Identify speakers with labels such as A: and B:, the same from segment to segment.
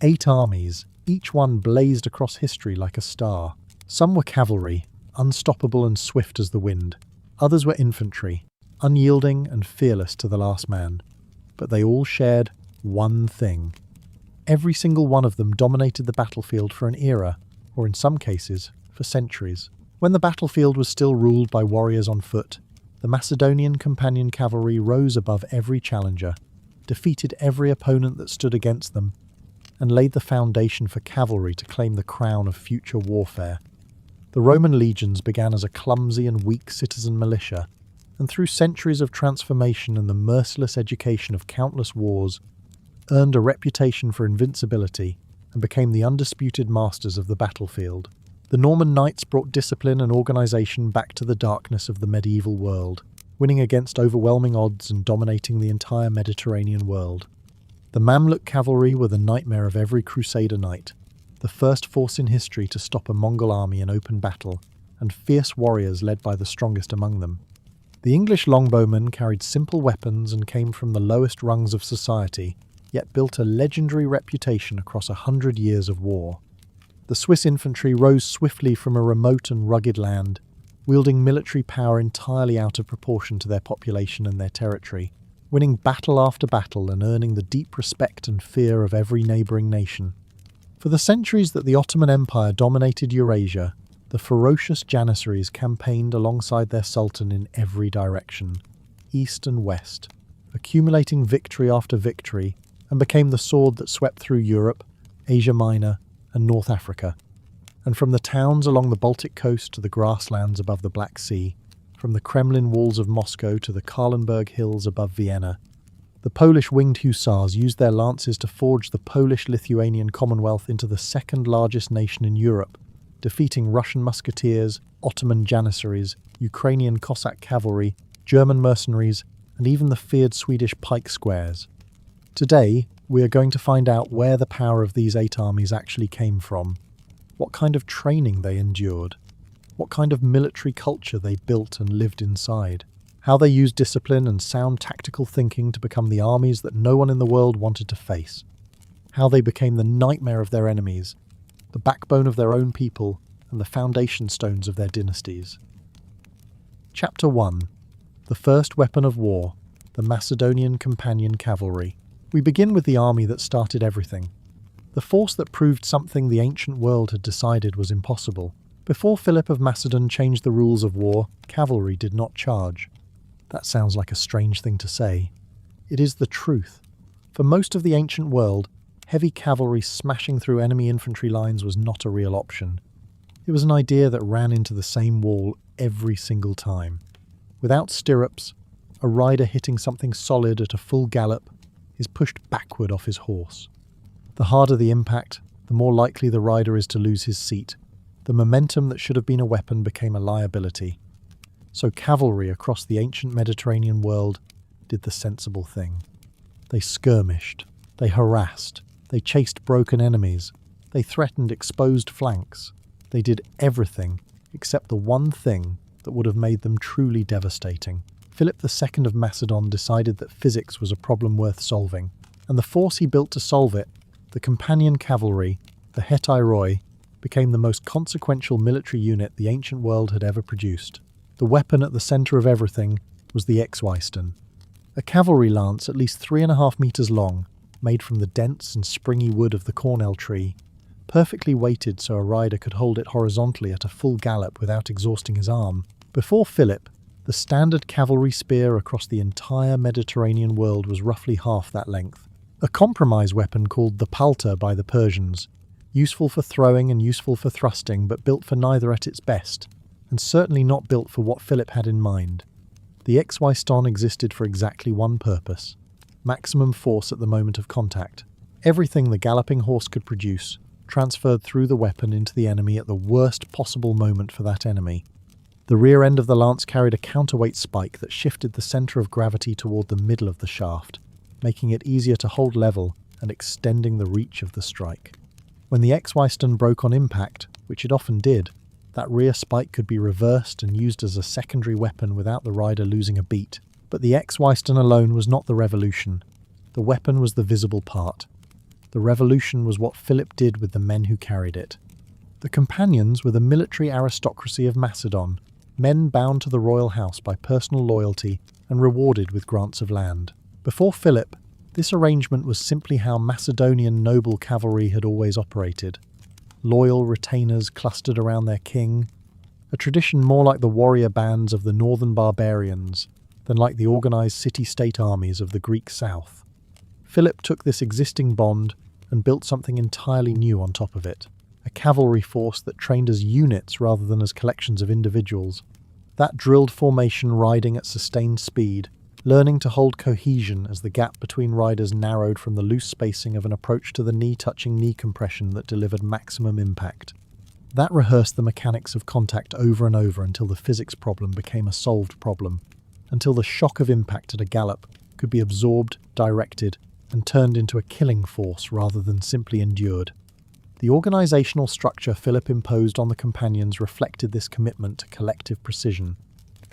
A: 8 armies, each one blazed across history like a star. Some were cavalry, unstoppable and swift as the wind. Others were infantry, unyielding and fearless to the last man. But they all shared one thing. Every single one of them dominated the battlefield for an era, or in some cases, for centuries. When the battlefield was still ruled by warriors on foot, the Macedonian Companion Cavalry rose above every challenger, defeated every opponent that stood against them, and laid the foundation for cavalry to claim the crown of future warfare. The Roman legions began as a clumsy and weak citizen militia, and through centuries of transformation and the merciless education of countless wars, earned a reputation for invincibility and became the undisputed masters of the battlefield. The Norman knights brought discipline and organisation back to the darkness of the medieval world, winning against overwhelming odds and dominating the entire Mediterranean world. The Mamluk cavalry were the nightmare of every crusader knight, the first force in history to stop a Mongol army in open battle, and fierce warriors led by the strongest among them. The English longbowmen carried simple weapons and came from the lowest rungs of society, yet built a legendary reputation across 100 years of war. The Swiss infantry rose swiftly from a remote and rugged land, wielding military power entirely out of proportion to their population and their territory, winning battle after battle and earning the deep respect and fear of every neighbouring nation. For the centuries that the Ottoman Empire dominated Eurasia, the ferocious Janissaries campaigned alongside their Sultan in every direction, east and west, accumulating victory after victory, and became the sword that swept through Europe, Asia Minor, and North Africa. And from the towns along the Baltic coast to the grasslands above the Black Sea, from the Kremlin walls of Moscow to the Kahlenberg hills above Vienna, the Polish Winged Hussars used their lances to forge the Polish-Lithuanian Commonwealth into the second largest nation in Europe, defeating Russian musketeers, Ottoman Janissaries, Ukrainian Cossack cavalry, German mercenaries, and even the feared Swedish pike squares. Today, we are going to find out where the power of these 8 armies actually came from, what kind of training they endured, what kind of military culture they built and lived inside, how they used discipline and sound tactical thinking to become the armies that no one in the world wanted to face, how they became the nightmare of their enemies, the backbone of their own people, and the foundation stones of their dynasties. Chapter 1. The first weapon of war, the Macedonian Companion Cavalry. We begin with the army that started everything. The force that proved something the ancient world had decided was impossible. Before Philip of Macedon changed the rules of war, cavalry did not charge. That sounds like a strange thing to say. It is the truth. For most of the ancient world, heavy cavalry smashing through enemy infantry lines was not a real option. It was an idea that ran into the same wall every single time. Without stirrups, a rider hitting something solid at a full gallop is pushed backward off his horse. The harder the impact, the more likely the rider is to lose his seat. The momentum that should have been a weapon became a liability. So cavalry across the ancient Mediterranean world did the sensible thing. They skirmished, they harassed, they chased broken enemies, they threatened exposed flanks. They did everything except the one thing that would have made them truly devastating. Philip II of Macedon decided that physics was a problem worth solving, and the force he built to solve it, the Companion Cavalry, the Hetairoi, became the most consequential military unit the ancient world had ever produced. The weapon at the centre of everything was the Exweiston, a cavalry lance at least 3.5 meters long, made from the dense and springy wood of the cornel tree, perfectly weighted so a rider could hold it horizontally at a full gallop without exhausting his arm. Before Philip, the standard cavalry spear across the entire Mediterranean world was roughly half that length. A compromise weapon called the palta by the Persians, useful for throwing and useful for thrusting, but built for neither at its best, and certainly not built for what Philip had in mind. The Exweiston existed for exactly one purpose: maximum force at the moment of contact. Everything the galloping horse could produce transferred through the weapon into the enemy at the worst possible moment for that enemy. The rear end of the lance carried a counterweight spike that shifted the centre of gravity toward the middle of the shaft, making it easier to hold level and extending the reach of the strike. When the Exweiston broke on impact, which it often did, that rear spike could be reversed and used as a secondary weapon without the rider losing a beat. But the Exweiston alone was not the revolution. The weapon was the visible part. The revolution was what Philip did with the men who carried it. The companions were the military aristocracy of Macedon, men bound to the royal house by personal loyalty and rewarded with grants of land. Before Philip, this arrangement was simply how Macedonian noble cavalry had always operated. Loyal retainers clustered around their king, a tradition more like the warrior bands of the northern barbarians than like the organised city-state armies of the Greek south. Philip took this existing bond and built something entirely new on top of it, a cavalry force that trained as units rather than as collections of individuals. That drilled formation riding at sustained speed, learning to hold cohesion as the gap between riders narrowed from the loose spacing of an approach to the knee-touching knee compression that delivered maximum impact. That rehearsed the mechanics of contact over and over until the physics problem became a solved problem, until the shock of impact at a gallop could be absorbed, directed, and turned into a killing force rather than simply endured. The organisational structure Philip imposed on the companions reflected this commitment to collective precision.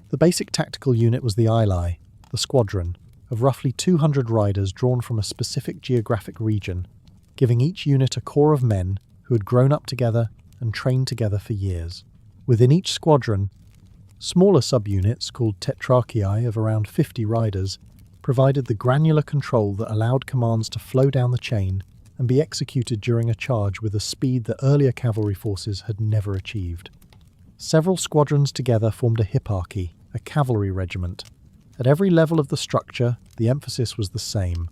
A: The basic tactical unit was the Ili, the squadron, of roughly 200 riders drawn from a specific geographic region, giving each unit a corps of men who had grown up together and trained together for years. Within each squadron, smaller subunits called tetrarchiae of around 50 riders provided the granular control that allowed commands to flow down the chain and be executed during a charge with a speed that earlier cavalry forces had never achieved. Several squadrons together formed a hipparchy, a cavalry regiment. At every level of the structure, the emphasis was the same.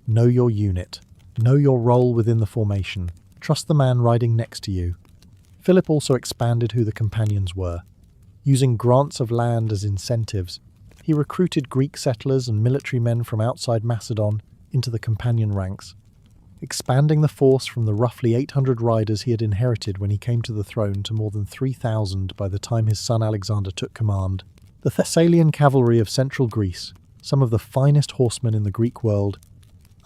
A: Know your unit. Know your role within the formation. Trust the man riding next to you. Philip also expanded who the companions were. Using grants of land as incentives, he recruited Greek settlers and military men from outside Macedon into the companion ranks, expanding the force from the roughly 800 riders he had inherited when he came to the throne to more than 3,000 by the time his son Alexander took command. The Thessalian cavalry of central Greece, some of the finest horsemen in the Greek world,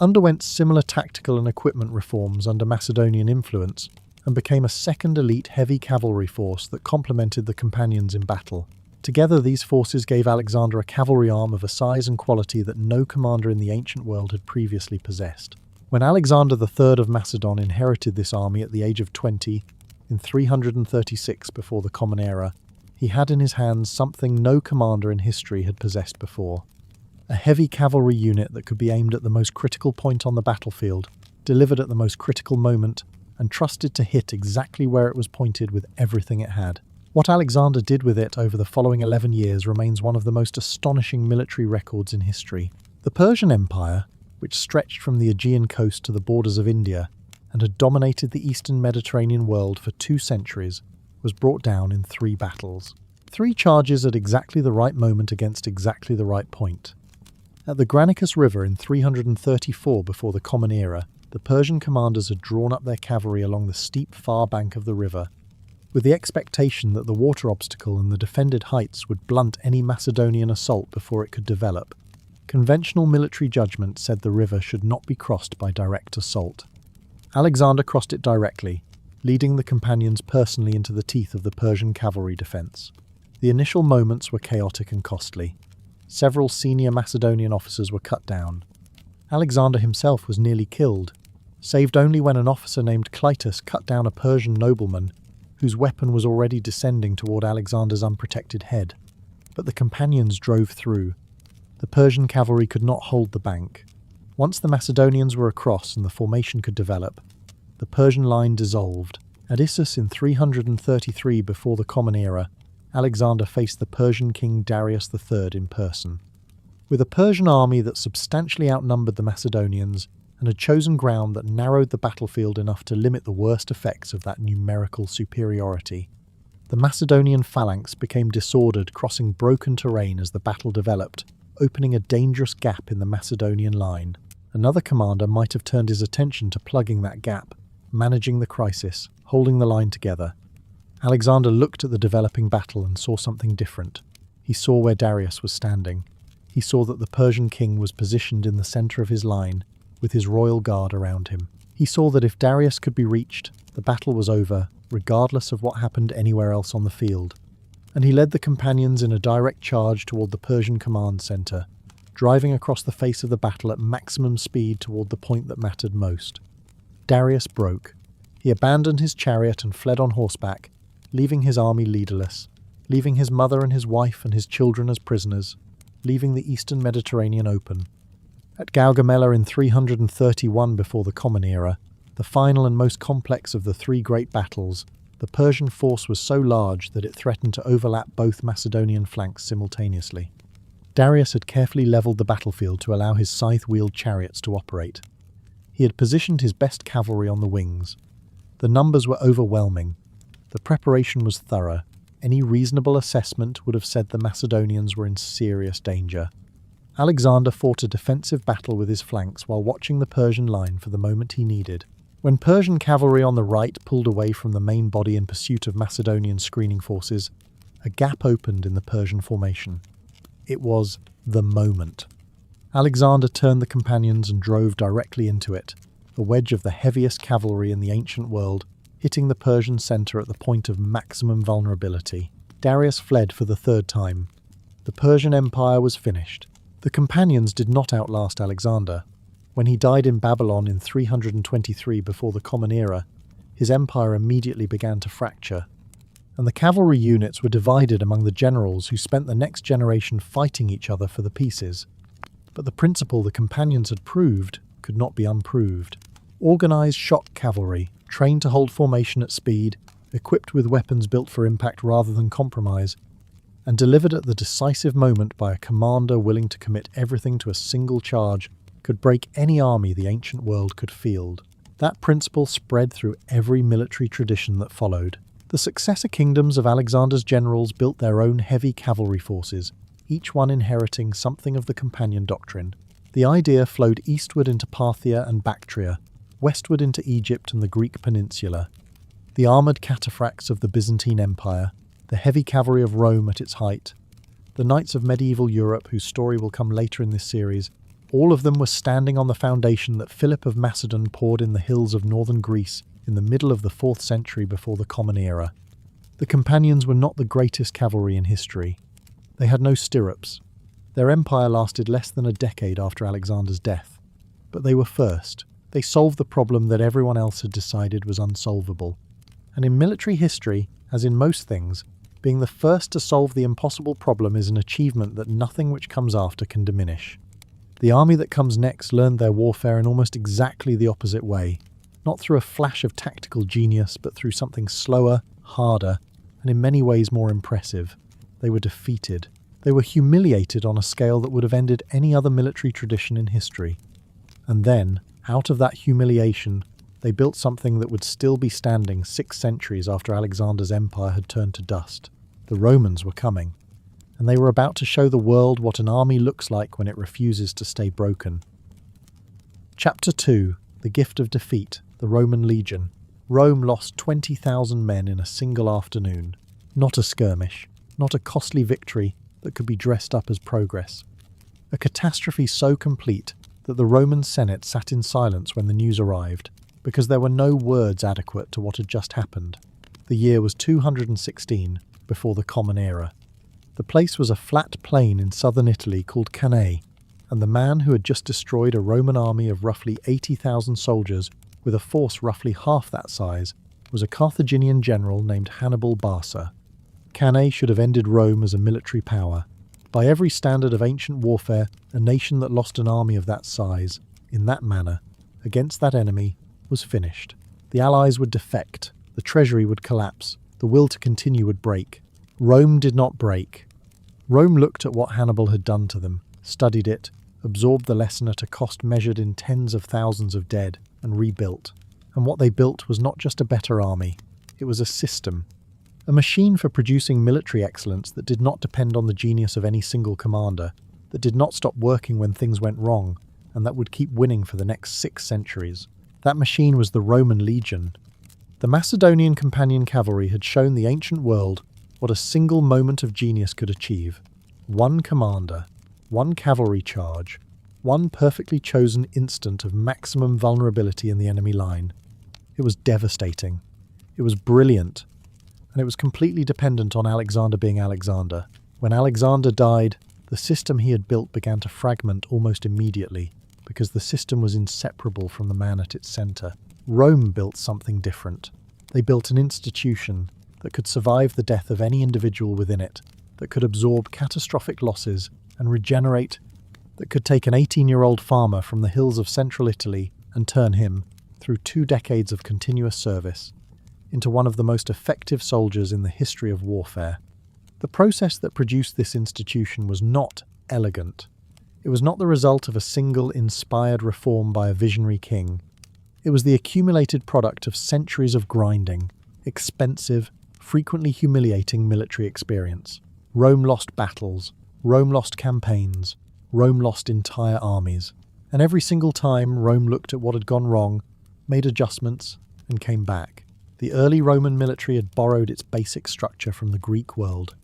A: underwent similar tactical and equipment reforms under Macedonian influence and became a second elite heavy cavalry force that complemented the companions in battle. Together, these forces gave Alexander a cavalry arm of a size and quality that no commander in the ancient world had previously possessed. When Alexander III of Macedon inherited this army at the age of 20, in 336 before the Common Era, he had in his hands something no commander in history had possessed before. A heavy cavalry unit that could be aimed at the most critical point on the battlefield, delivered at the most critical moment, and trusted to hit exactly where it was pointed with everything it had. What Alexander did with it over the following 11 years remains one of the most astonishing military records in history. The Persian Empire, which stretched from the Aegean coast to the borders of India and had dominated the eastern Mediterranean world for 2 centuries, was brought down in 3 battles. 3 charges at exactly the right moment against exactly the right point. At the Granicus River in 334 before the Common Era, the Persian commanders had drawn up their cavalry along the steep far bank of the river, with the expectation that the water obstacle and the defended heights would blunt any Macedonian assault before it could develop. Conventional military judgment said the river should not be crossed by direct assault. Alexander crossed it directly, leading the companions personally into the teeth of the Persian cavalry defence. The initial moments were chaotic and costly. Several senior Macedonian officers were cut down. Alexander himself was nearly killed, saved only when an officer named Clytus cut down a Persian nobleman whose weapon was already descending toward Alexander's unprotected head. But the companions drove through. The Persian cavalry could not hold the bank. Once the Macedonians were across and the formation could develop, the Persian line dissolved. At Issus in 333 before the Common Era, Alexander faced the Persian king Darius III in person. With a Persian army that substantially outnumbered the Macedonians and had chosen ground that narrowed the battlefield enough to limit the worst effects of that numerical superiority, the Macedonian phalanx became disordered, crossing broken terrain as the battle developed, opening a dangerous gap in the Macedonian line. Another commander might have turned his attention to plugging that gap, managing the crisis, holding the line together. Alexander looked at the developing battle and saw something different. He saw where Darius was standing. He saw that the Persian king was positioned in the centre of his line, with his royal guard around him. He saw that if Darius could be reached, the battle was over, regardless of what happened anywhere else on the field. And he led the companions in a direct charge toward the Persian command centre, driving across the face of the battle at maximum speed toward the point that mattered most. Darius broke. He abandoned his chariot and fled on horseback, leaving his army leaderless, leaving his mother and his wife and his children as prisoners, leaving the eastern Mediterranean open. At Gaugamela in 331 before the Common Era, the final and most complex of the three great battles, the Persian force was so large that it threatened to overlap both Macedonian flanks simultaneously. Darius had carefully levelled the battlefield to allow his scythe-wheeled chariots to operate. He had positioned his best cavalry on the wings. The numbers were overwhelming. The preparation was thorough. Any reasonable assessment would have said the Macedonians were in serious danger. Alexander fought a defensive battle with his flanks while watching the Persian line for the moment he needed. When Persian cavalry on the right pulled away from the main body in pursuit of Macedonian screening forces, a gap opened in the Persian formation. It was the moment. Alexander turned the companions and drove directly into it, a wedge of the heaviest cavalry in the ancient world, hitting the Persian centre at the point of maximum vulnerability. Darius fled for the third time. The Persian Empire was finished. The companions did not outlast Alexander. When he died in Babylon in 323 before the Common Era, his empire immediately began to fracture, and the cavalry units were divided among the generals who spent the next generation fighting each other for the pieces. But the principle the companions had proved could not be unproved. Organised shock cavalry, trained to hold formation at speed, equipped with weapons built for impact rather than compromise, and delivered at the decisive moment by a commander willing to commit everything to a single charge, could break any army the ancient world could field. That principle spread through every military tradition that followed. The successor kingdoms of Alexander's generals built their own heavy cavalry forces, each one inheriting something of the companion doctrine. The idea flowed eastward into Parthia and Bactria, westward into Egypt and the Greek peninsula. The armoured cataphracts of the Byzantine Empire, the heavy cavalry of Rome at its height, the knights of medieval Europe, whose story will come later in this series, all of them were standing on the foundation that Philip of Macedon poured in the hills of northern Greece in the middle of the 4th century before the Common Era. The companions were not the greatest cavalry in history. They had no stirrups. Their empire lasted less than a decade after Alexander's death. But they were first. They solved the problem that everyone else had decided was unsolvable. And in military history, as in most things, being the first to solve the impossible problem is an achievement that nothing which comes after can diminish. The army that comes next learned their warfare in almost exactly the opposite way, not through a flash of tactical genius, but through something slower, harder, and in many ways more impressive. They were defeated. They were humiliated on a scale that would have ended any other military tradition in history. And then, out of that humiliation, they built something that would still be standing 6 centuries after Alexander's empire had turned to dust. The Romans were coming, and they were about to show the world what an army looks like when it refuses to stay broken. Chapter 2. The Gift of Defeat, the Roman Legion. Rome lost 20,000 men in a single afternoon. Not a skirmish, not a costly victory that could be dressed up as progress. A catastrophe so complete that the Roman Senate sat in silence when the news arrived, because there were no words adequate to what had just happened. The year was 216 before the Common Era. The place was a flat plain in southern Italy called Cannae, and the man who had just destroyed a Roman army of roughly 80,000 soldiers with a force roughly half that size was a Carthaginian general named Hannibal Barca. Cannae should have ended Rome as a military power. By every standard of ancient warfare, a nation that lost an army of that size, in that manner, against that enemy, was finished. The allies would defect, the treasury would collapse, the will to continue would break. Rome did not break. Rome looked at what Hannibal had done to them, studied it, absorbed the lesson at a cost measured in tens of thousands of dead, and rebuilt. And what they built was not just a better army, it was a system. A machine for producing military excellence that did not depend on the genius of any single commander, that did not stop working when things went wrong, and that would keep winning for the next 6 centuries. That machine was the Roman Legion. The Macedonian Companion Cavalry had shown the ancient world what a single moment of genius could achieve. One commander, one cavalry charge, one perfectly chosen instant of maximum vulnerability in the enemy line. It was devastating. It was brilliant. And it was completely dependent on Alexander being Alexander. When Alexander died, the system he had built began to fragment almost immediately, because the system was inseparable from the man at its centre. Rome built something different. They built an institution that could survive the death of any individual within it, that could absorb catastrophic losses and regenerate, that could take an 18-year-old farmer from the hills of central Italy and turn him, through 2 decades of continuous service, into one of the most effective soldiers in the history of warfare. The process that produced this institution was not elegant. It was not the result of a single inspired reform by a visionary king. It was the accumulated product of centuries of grinding, expensive, frequently humiliating military experience. Rome lost battles, Rome lost campaigns, Rome lost entire armies. And every single time Rome looked at what had gone wrong, made adjustments, and came back. The early Roman military had borrowed its basic structure from the Greek world.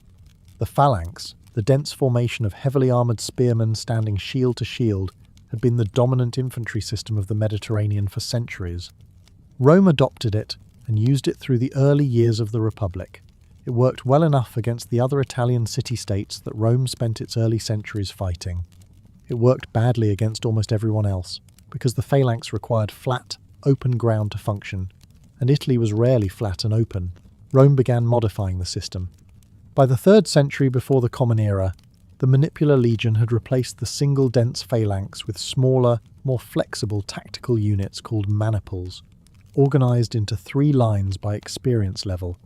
A: The phalanx, the dense formation of heavily armoured spearmen standing shield to shield, had been the dominant infantry system of the Mediterranean for centuries. Rome adopted it and used it through the early years of the Republic. It worked well enough against the other Italian city-states that Rome spent its early centuries fighting. It worked badly against almost everyone else, because the phalanx required flat, open ground to function, and Italy was rarely flat and open. Rome began modifying the system. By the 3rd century before the Common Era, the Manipular Legion had replaced the single dense phalanx with smaller, more flexible tactical units called maniples, organised into 3 lines by experience level.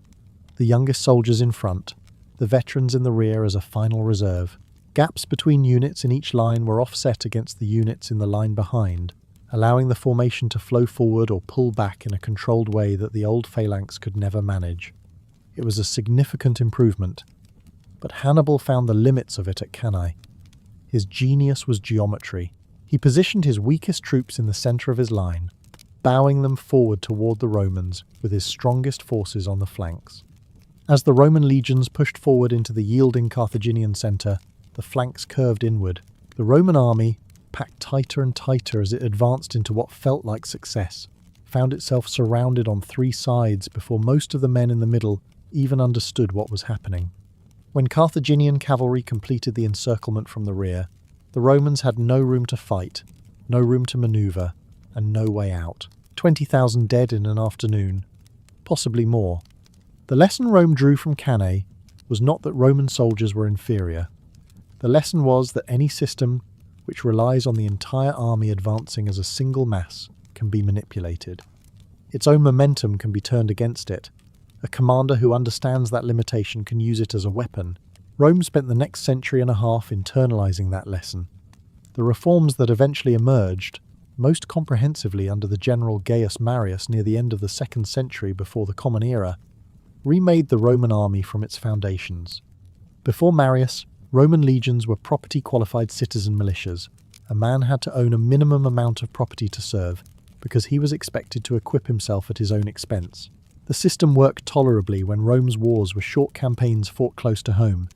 A: The youngest soldiers in front, the veterans in the rear as a final reserve. Gaps between units in each line were offset against the units in the line behind, allowing the formation to flow forward or pull back in a controlled way that the old phalanx could never manage. It was a significant improvement, but Hannibal found the limits of it at Cannae. His genius was geometry. He positioned his weakest troops in the centre of his line, bowing them forward toward the Romans with his strongest forces on the flanks. As the Roman legions pushed forward into the yielding Carthaginian centre, the flanks curved inward. The Roman army, packed tighter and tighter as it advanced into what felt like success, found itself surrounded on 3 sides before most of the men in the middle even understood what was happening. When Carthaginian cavalry completed the encirclement from the rear, the Romans had no room to fight, no room to manoeuvre, and no way out. 20,000 dead in an afternoon, possibly more. The lesson Rome drew from Cannae was not that Roman soldiers were inferior. The lesson was that any system which relies on the entire army advancing as a single mass can be manipulated. Its own momentum can be turned against it. A commander who understands that limitation can use it as a weapon. Rome spent the next century and a half internalizing that lesson. The reforms that eventually emerged, most comprehensively under the general Gaius Marius near the end of the 2nd century before the Common Era, remade the Roman army from its foundations. Before Marius, Roman legions were property-qualified citizen militias. A man had to own a minimum amount of property to serve, because he was expected to equip himself at his own expense. The system worked tolerably when Rome's wars were short campaigns fought close to home.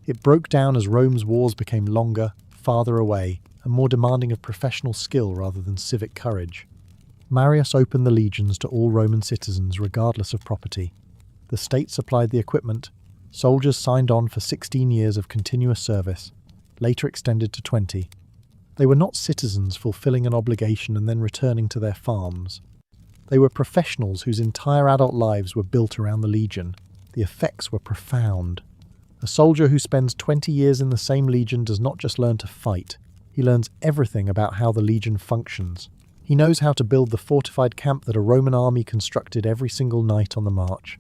A: It broke down as Rome's wars became longer, farther away, and more demanding of professional skill rather than civic courage. Marius opened the legions to all Roman citizens regardless of property. The state supplied the equipment. Soldiers signed on for 16 years of continuous service, later extended to 20. They were not citizens fulfilling an obligation and then returning to their farms. They were professionals whose entire adult lives were built around the legion. The effects were profound. A soldier who spends 20 years in the same legion does not just learn to fight. He learns everything about how the legion functions. He knows how to build the fortified camp that a Roman army constructed every single night on the march.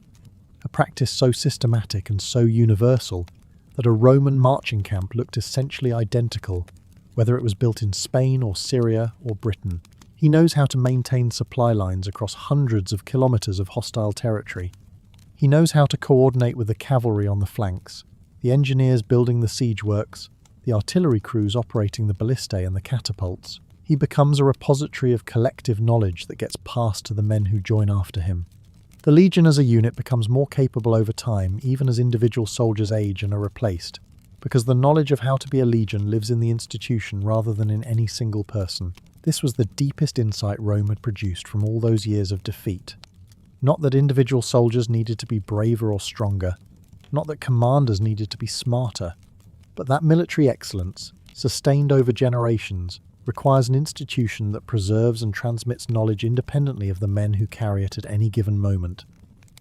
A: A practice so systematic and so universal that a Roman marching camp looked essentially identical, whether it was built in Spain or Syria or Britain. He knows how to maintain supply lines across hundreds of kilometres of hostile territory. He knows how to coordinate with the cavalry on the flanks, the engineers building the siege works, the artillery crews operating the ballistae and the catapults. He becomes a repository of collective knowledge that gets passed to the men who join after him. The legion as a unit becomes more capable over time, even as individual soldiers age and are replaced, because the knowledge of how to be a legion lives in the institution rather than in any single person. This was the deepest insight Rome had produced from all those years of defeat. Not that individual soldiers needed to be braver or stronger, not that commanders needed to be smarter, but that military excellence, sustained over generations, requires an institution that preserves and transmits knowledge independently of the men who carry it at any given moment.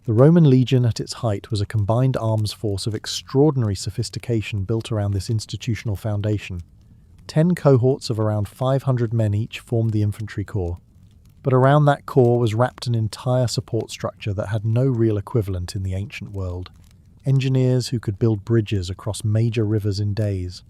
A: The Roman legion at its height was a combined arms force of extraordinary sophistication built around this institutional foundation. 10 cohorts of around 500 men each formed the infantry corps. But around that core was wrapped an entire support structure that had no real equivalent in the ancient world. Engineers who could build bridges across major rivers in days.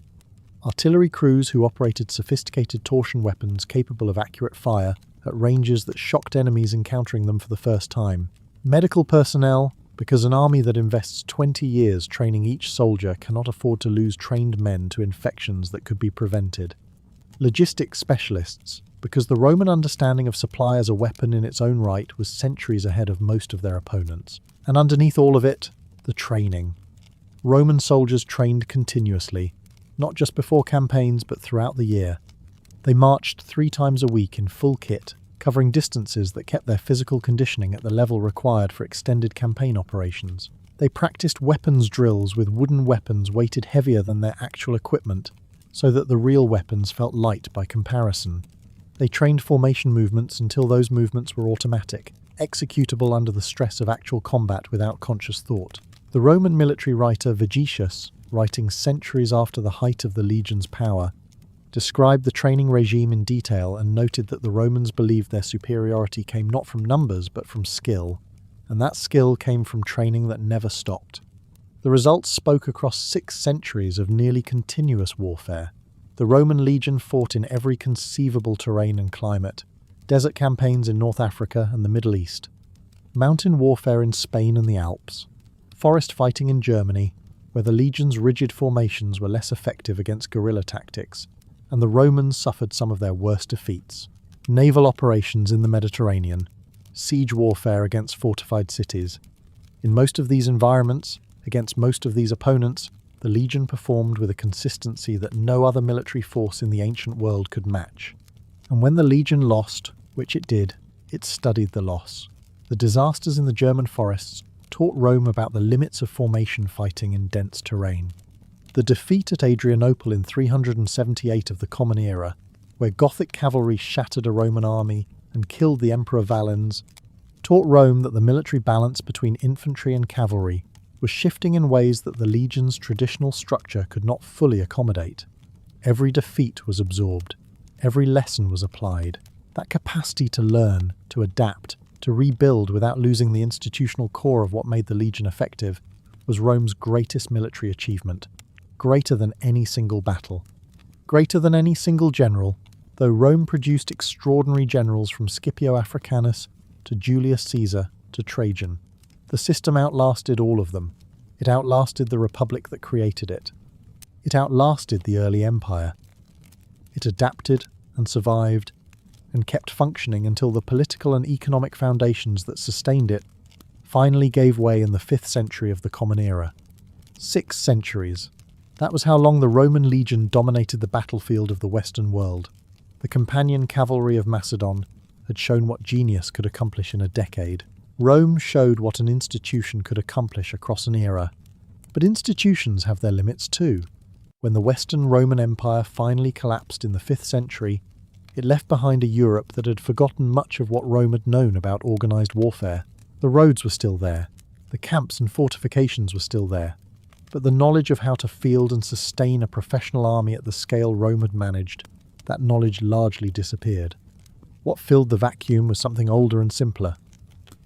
A: Artillery crews who operated sophisticated torsion weapons capable of accurate fire at ranges that shocked enemies encountering them for the first time. Medical personnel, because an army that invests 20 years training each soldier cannot afford to lose trained men to infections that could be prevented. Logistics specialists, because the Roman understanding of supply as a weapon in its own right was centuries ahead of most of their opponents. And underneath all of it, the training. Roman soldiers trained continuously, not just before campaigns but throughout the year. They marched 3 times a week in full kit, covering distances that kept their physical conditioning at the level required for extended campaign operations. They practiced weapons drills with wooden weapons weighted heavier than their actual equipment, so that the real weapons felt light by comparison. They trained formation movements until those movements were automatic, executable under the stress of actual combat without conscious thought. The Roman military writer Vegetius, writing centuries after the height of the legion's power, described the training regime in detail and noted that the Romans believed their superiority came not from numbers but from skill, and that skill came from training that never stopped. The results spoke across 6 centuries of nearly continuous warfare. The Roman legion fought in every conceivable terrain and climate, desert campaigns in North Africa and the Middle East, mountain warfare in Spain and the Alps, forest fighting in Germany, where the legion's rigid formations were less effective against guerrilla tactics, and the Romans suffered some of their worst defeats. Naval operations in the Mediterranean, siege warfare against fortified cities. In most of these environments, against most of these opponents, the legion performed with a consistency that no other military force in the ancient world could match. And when the legion lost, which it did, it studied the loss. The disasters in the German forests taught Rome about the limits of formation fighting in dense terrain. The defeat at Adrianople in 378 of the Common Era, where Gothic cavalry shattered a Roman army and killed the Emperor Valens, taught Rome that the military balance between infantry and cavalry was shifting in ways that the legion's traditional structure could not fully accommodate. Every defeat was absorbed. Every lesson was applied. That capacity to learn, to adapt, to rebuild without losing the institutional core of what made the legion effective was Rome's greatest military achievement. Greater than any single battle. Greater than any single general, though Rome produced extraordinary generals from Scipio Africanus to Julius Caesar to Trajan. The system outlasted all of them. It outlasted the republic that created it. It outlasted the early empire. It adapted and survived and kept functioning until the political and economic foundations that sustained it finally gave way in the 5th century of the Common Era. 6 centuries. That was how long the Roman legion dominated the battlefield of the Western world. The Companion Cavalry of Macedon had shown what genius could accomplish in a decade. Rome showed what an institution could accomplish across an era. But institutions have their limits too. When the Western Roman Empire finally collapsed in the 5th century, it left behind a Europe that had forgotten much of what Rome had known about organised warfare. The roads were still there. The camps and fortifications were still there. But the knowledge of how to field and sustain a professional army at the scale Rome had managed, that knowledge largely disappeared. What filled the vacuum was something older and simpler.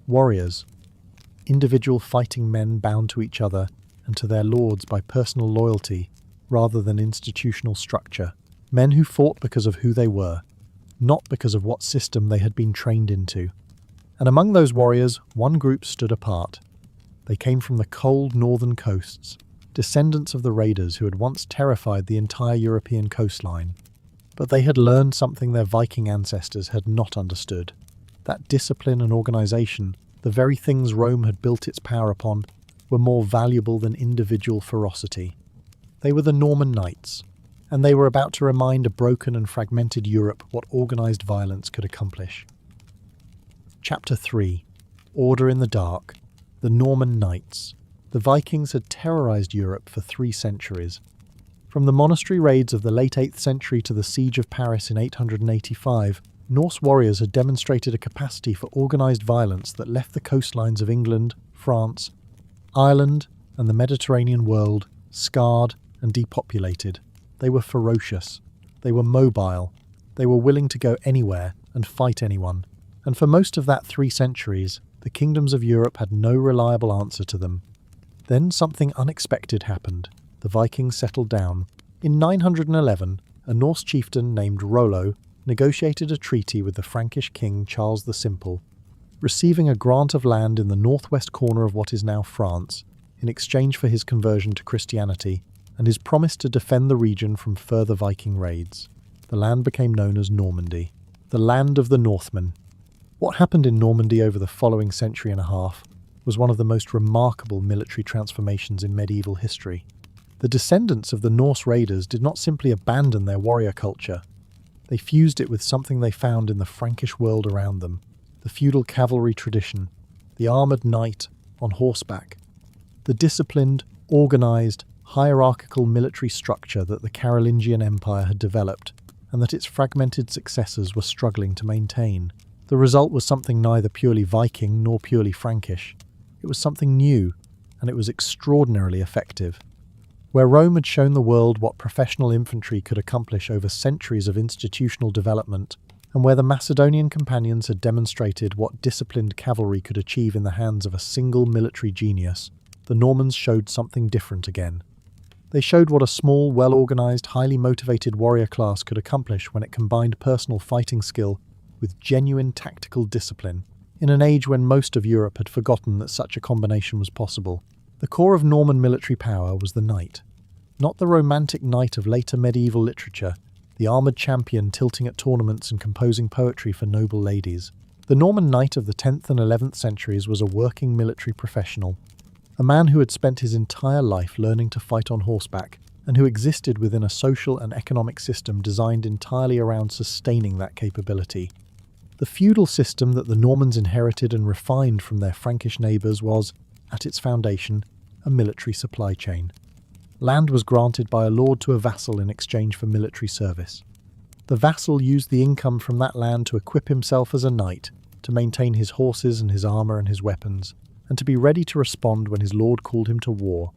A: Warriors. Individual fighting men bound to each other and to their lords by personal loyalty rather than institutional structure. Men who fought because of who they were, not because of what system they had been trained into. And among those warriors, one group stood apart. They came from the cold northern coasts, descendants of the raiders who had once terrified the entire European coastline. But they had learned something their Viking ancestors had not understood. That discipline and organisation, the very things Rome had built its power upon, were more valuable than individual ferocity. They were the Norman knights, and they were about to remind a broken and fragmented Europe what organised violence could accomplish. Chapter 3. Order in the Dark. The Norman Knights. The Vikings had terrorised Europe for 3 centuries. From the monastery raids of the late 8th century to the siege of Paris in 885, Norse warriors had demonstrated a capacity for organised violence that left the coastlines of England, France, Ireland, and the Mediterranean world scarred and depopulated. They were ferocious. They were mobile. They were willing to go anywhere and fight anyone. And for most of that 3 centuries, the kingdoms of Europe had no reliable answer to them. Then something unexpected happened. The Vikings settled down. In 911, a Norse chieftain named Rollo negotiated a treaty with the Frankish king Charles the Simple, receiving a grant of land in the northwest corner of what is now France, in exchange for his conversion to Christianity and his promise to defend the region from further Viking raids. The land became known as Normandy, the land of the Northmen. What happened in Normandy over the following century and a half was one of the most remarkable military transformations in medieval history. The descendants of the Norse raiders did not simply abandon their warrior culture. They fused it with something they found in the Frankish world around them, the feudal cavalry tradition, the armoured knight on horseback, the disciplined, organised, hierarchical military structure that the Carolingian Empire had developed and that its fragmented successors were struggling to maintain. The result was something neither purely Viking nor purely Frankish. It was something new, and it was extraordinarily effective. Where Rome had shown the world what professional infantry could accomplish over centuries of institutional development, and where the Macedonian companions had demonstrated what disciplined cavalry could achieve in the hands of a single military genius, the Normans showed something different again. They showed what a small, well-organised, highly motivated warrior class could accomplish when it combined personal fighting skill with genuine tactical discipline, in an age when most of Europe had forgotten that such a combination was possible. The core of Norman military power was the knight. Not the romantic knight of later medieval literature, the armoured champion tilting at tournaments and composing poetry for noble ladies. The Norman knight of the 10th and 11th centuries was a working military professional, a man who had spent his entire life learning to fight on horseback and who existed within a social and economic system designed entirely around sustaining that capability. The feudal system that the Normans inherited and refined from their Frankish neighbours was, at its foundation, a military supply chain. Land was granted by a lord to a vassal in exchange for military service. The vassal used the income from that land to equip himself as a knight, to maintain his horses and his armour and his weapons, and to be ready to respond when his lord called him to war.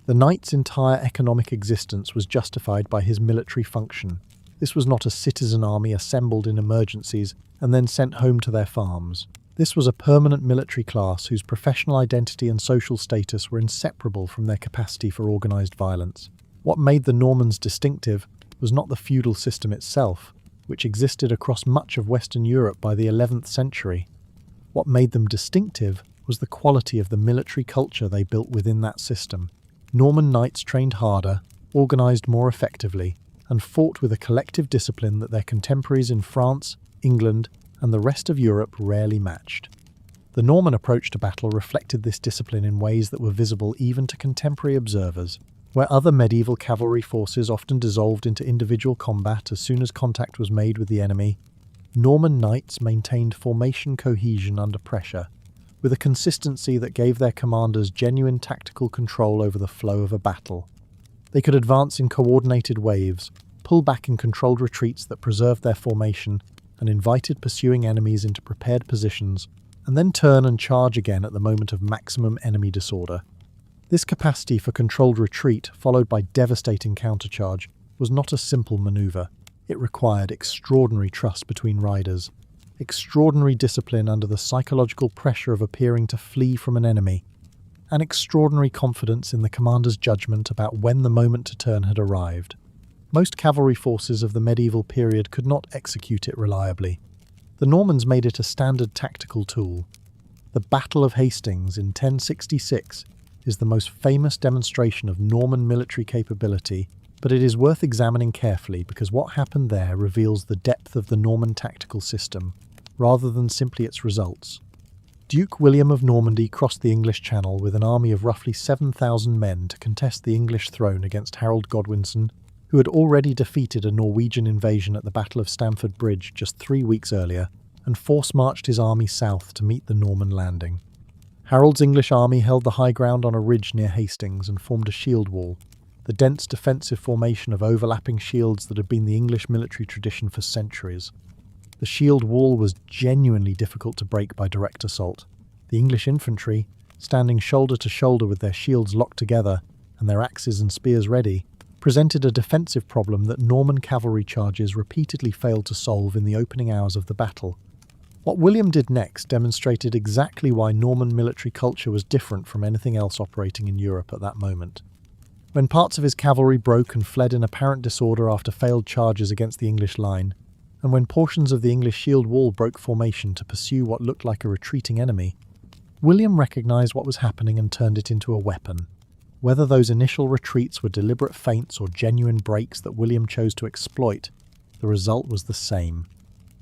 A: The knight's entire economic existence was justified by his military function. This was not a citizen army assembled in emergencies and then sent home to their farms. This was a permanent military class whose professional identity and social status were inseparable from their capacity for organised violence. What made the Normans distinctive was not the feudal system itself, which existed across much of Western Europe by the 11th century. What made them distinctive was the quality of the military culture they built within that system. Norman knights trained harder, organised more effectively, and fought with a collective discipline that their contemporaries in France, England, and the rest of Europe rarely matched. The Norman approach to battle reflected this discipline in ways that were visible even to contemporary observers. Where other medieval cavalry forces often dissolved into individual combat as soon as contact was made with the enemy, Norman knights maintained formation cohesion under pressure, with a consistency that gave their commanders genuine tactical control over the flow of a battle. They could advance in coordinated waves, pull back in controlled retreats that preserved their formation and invited pursuing enemies into prepared positions, and then turn and charge again at the moment of maximum enemy disorder. This capacity for controlled retreat, followed by devastating countercharge, was not a simple manoeuvre. It required extraordinary trust between riders, extraordinary discipline under the psychological pressure of appearing to flee from an enemy, and extraordinary confidence in the commander's judgment about when the moment to turn had arrived. Most cavalry forces of the medieval period could not execute it reliably. The Normans made it a standard tactical tool. The Battle of Hastings in 1066 is the most famous demonstration of Norman military capability, but it is worth examining carefully because what happened there reveals the depth of the Norman tactical system, rather than simply its results. Duke William of Normandy crossed the English Channel with an army of roughly 7,000 men to contest the English throne against Harold Godwinson, who had already defeated a Norwegian invasion at the Battle of Stamford Bridge just 3 weeks earlier, and force-marched his army south to meet the Norman landing. Harold's English army held the high ground on a ridge near Hastings and formed a shield wall. the dense defensive formation of overlapping shields that had been the English military tradition for centuries. The shield wall was genuinely difficult to break by direct assault. The English infantry, standing shoulder to shoulder with their shields locked together and their axes and spears ready, presented a defensive problem that Norman cavalry charges repeatedly failed to solve in the opening hours of the battle. What William did next demonstrated exactly why Norman military culture was different from anything else operating in Europe at that moment. When parts of his cavalry broke and fled in apparent disorder after failed charges against the English line, and when portions of the English shield wall broke formation to pursue what looked like a retreating enemy, William recognized what was happening and turned it into a weapon. Whether those initial retreats were deliberate feints or genuine breaks that William chose to exploit, the result was the same.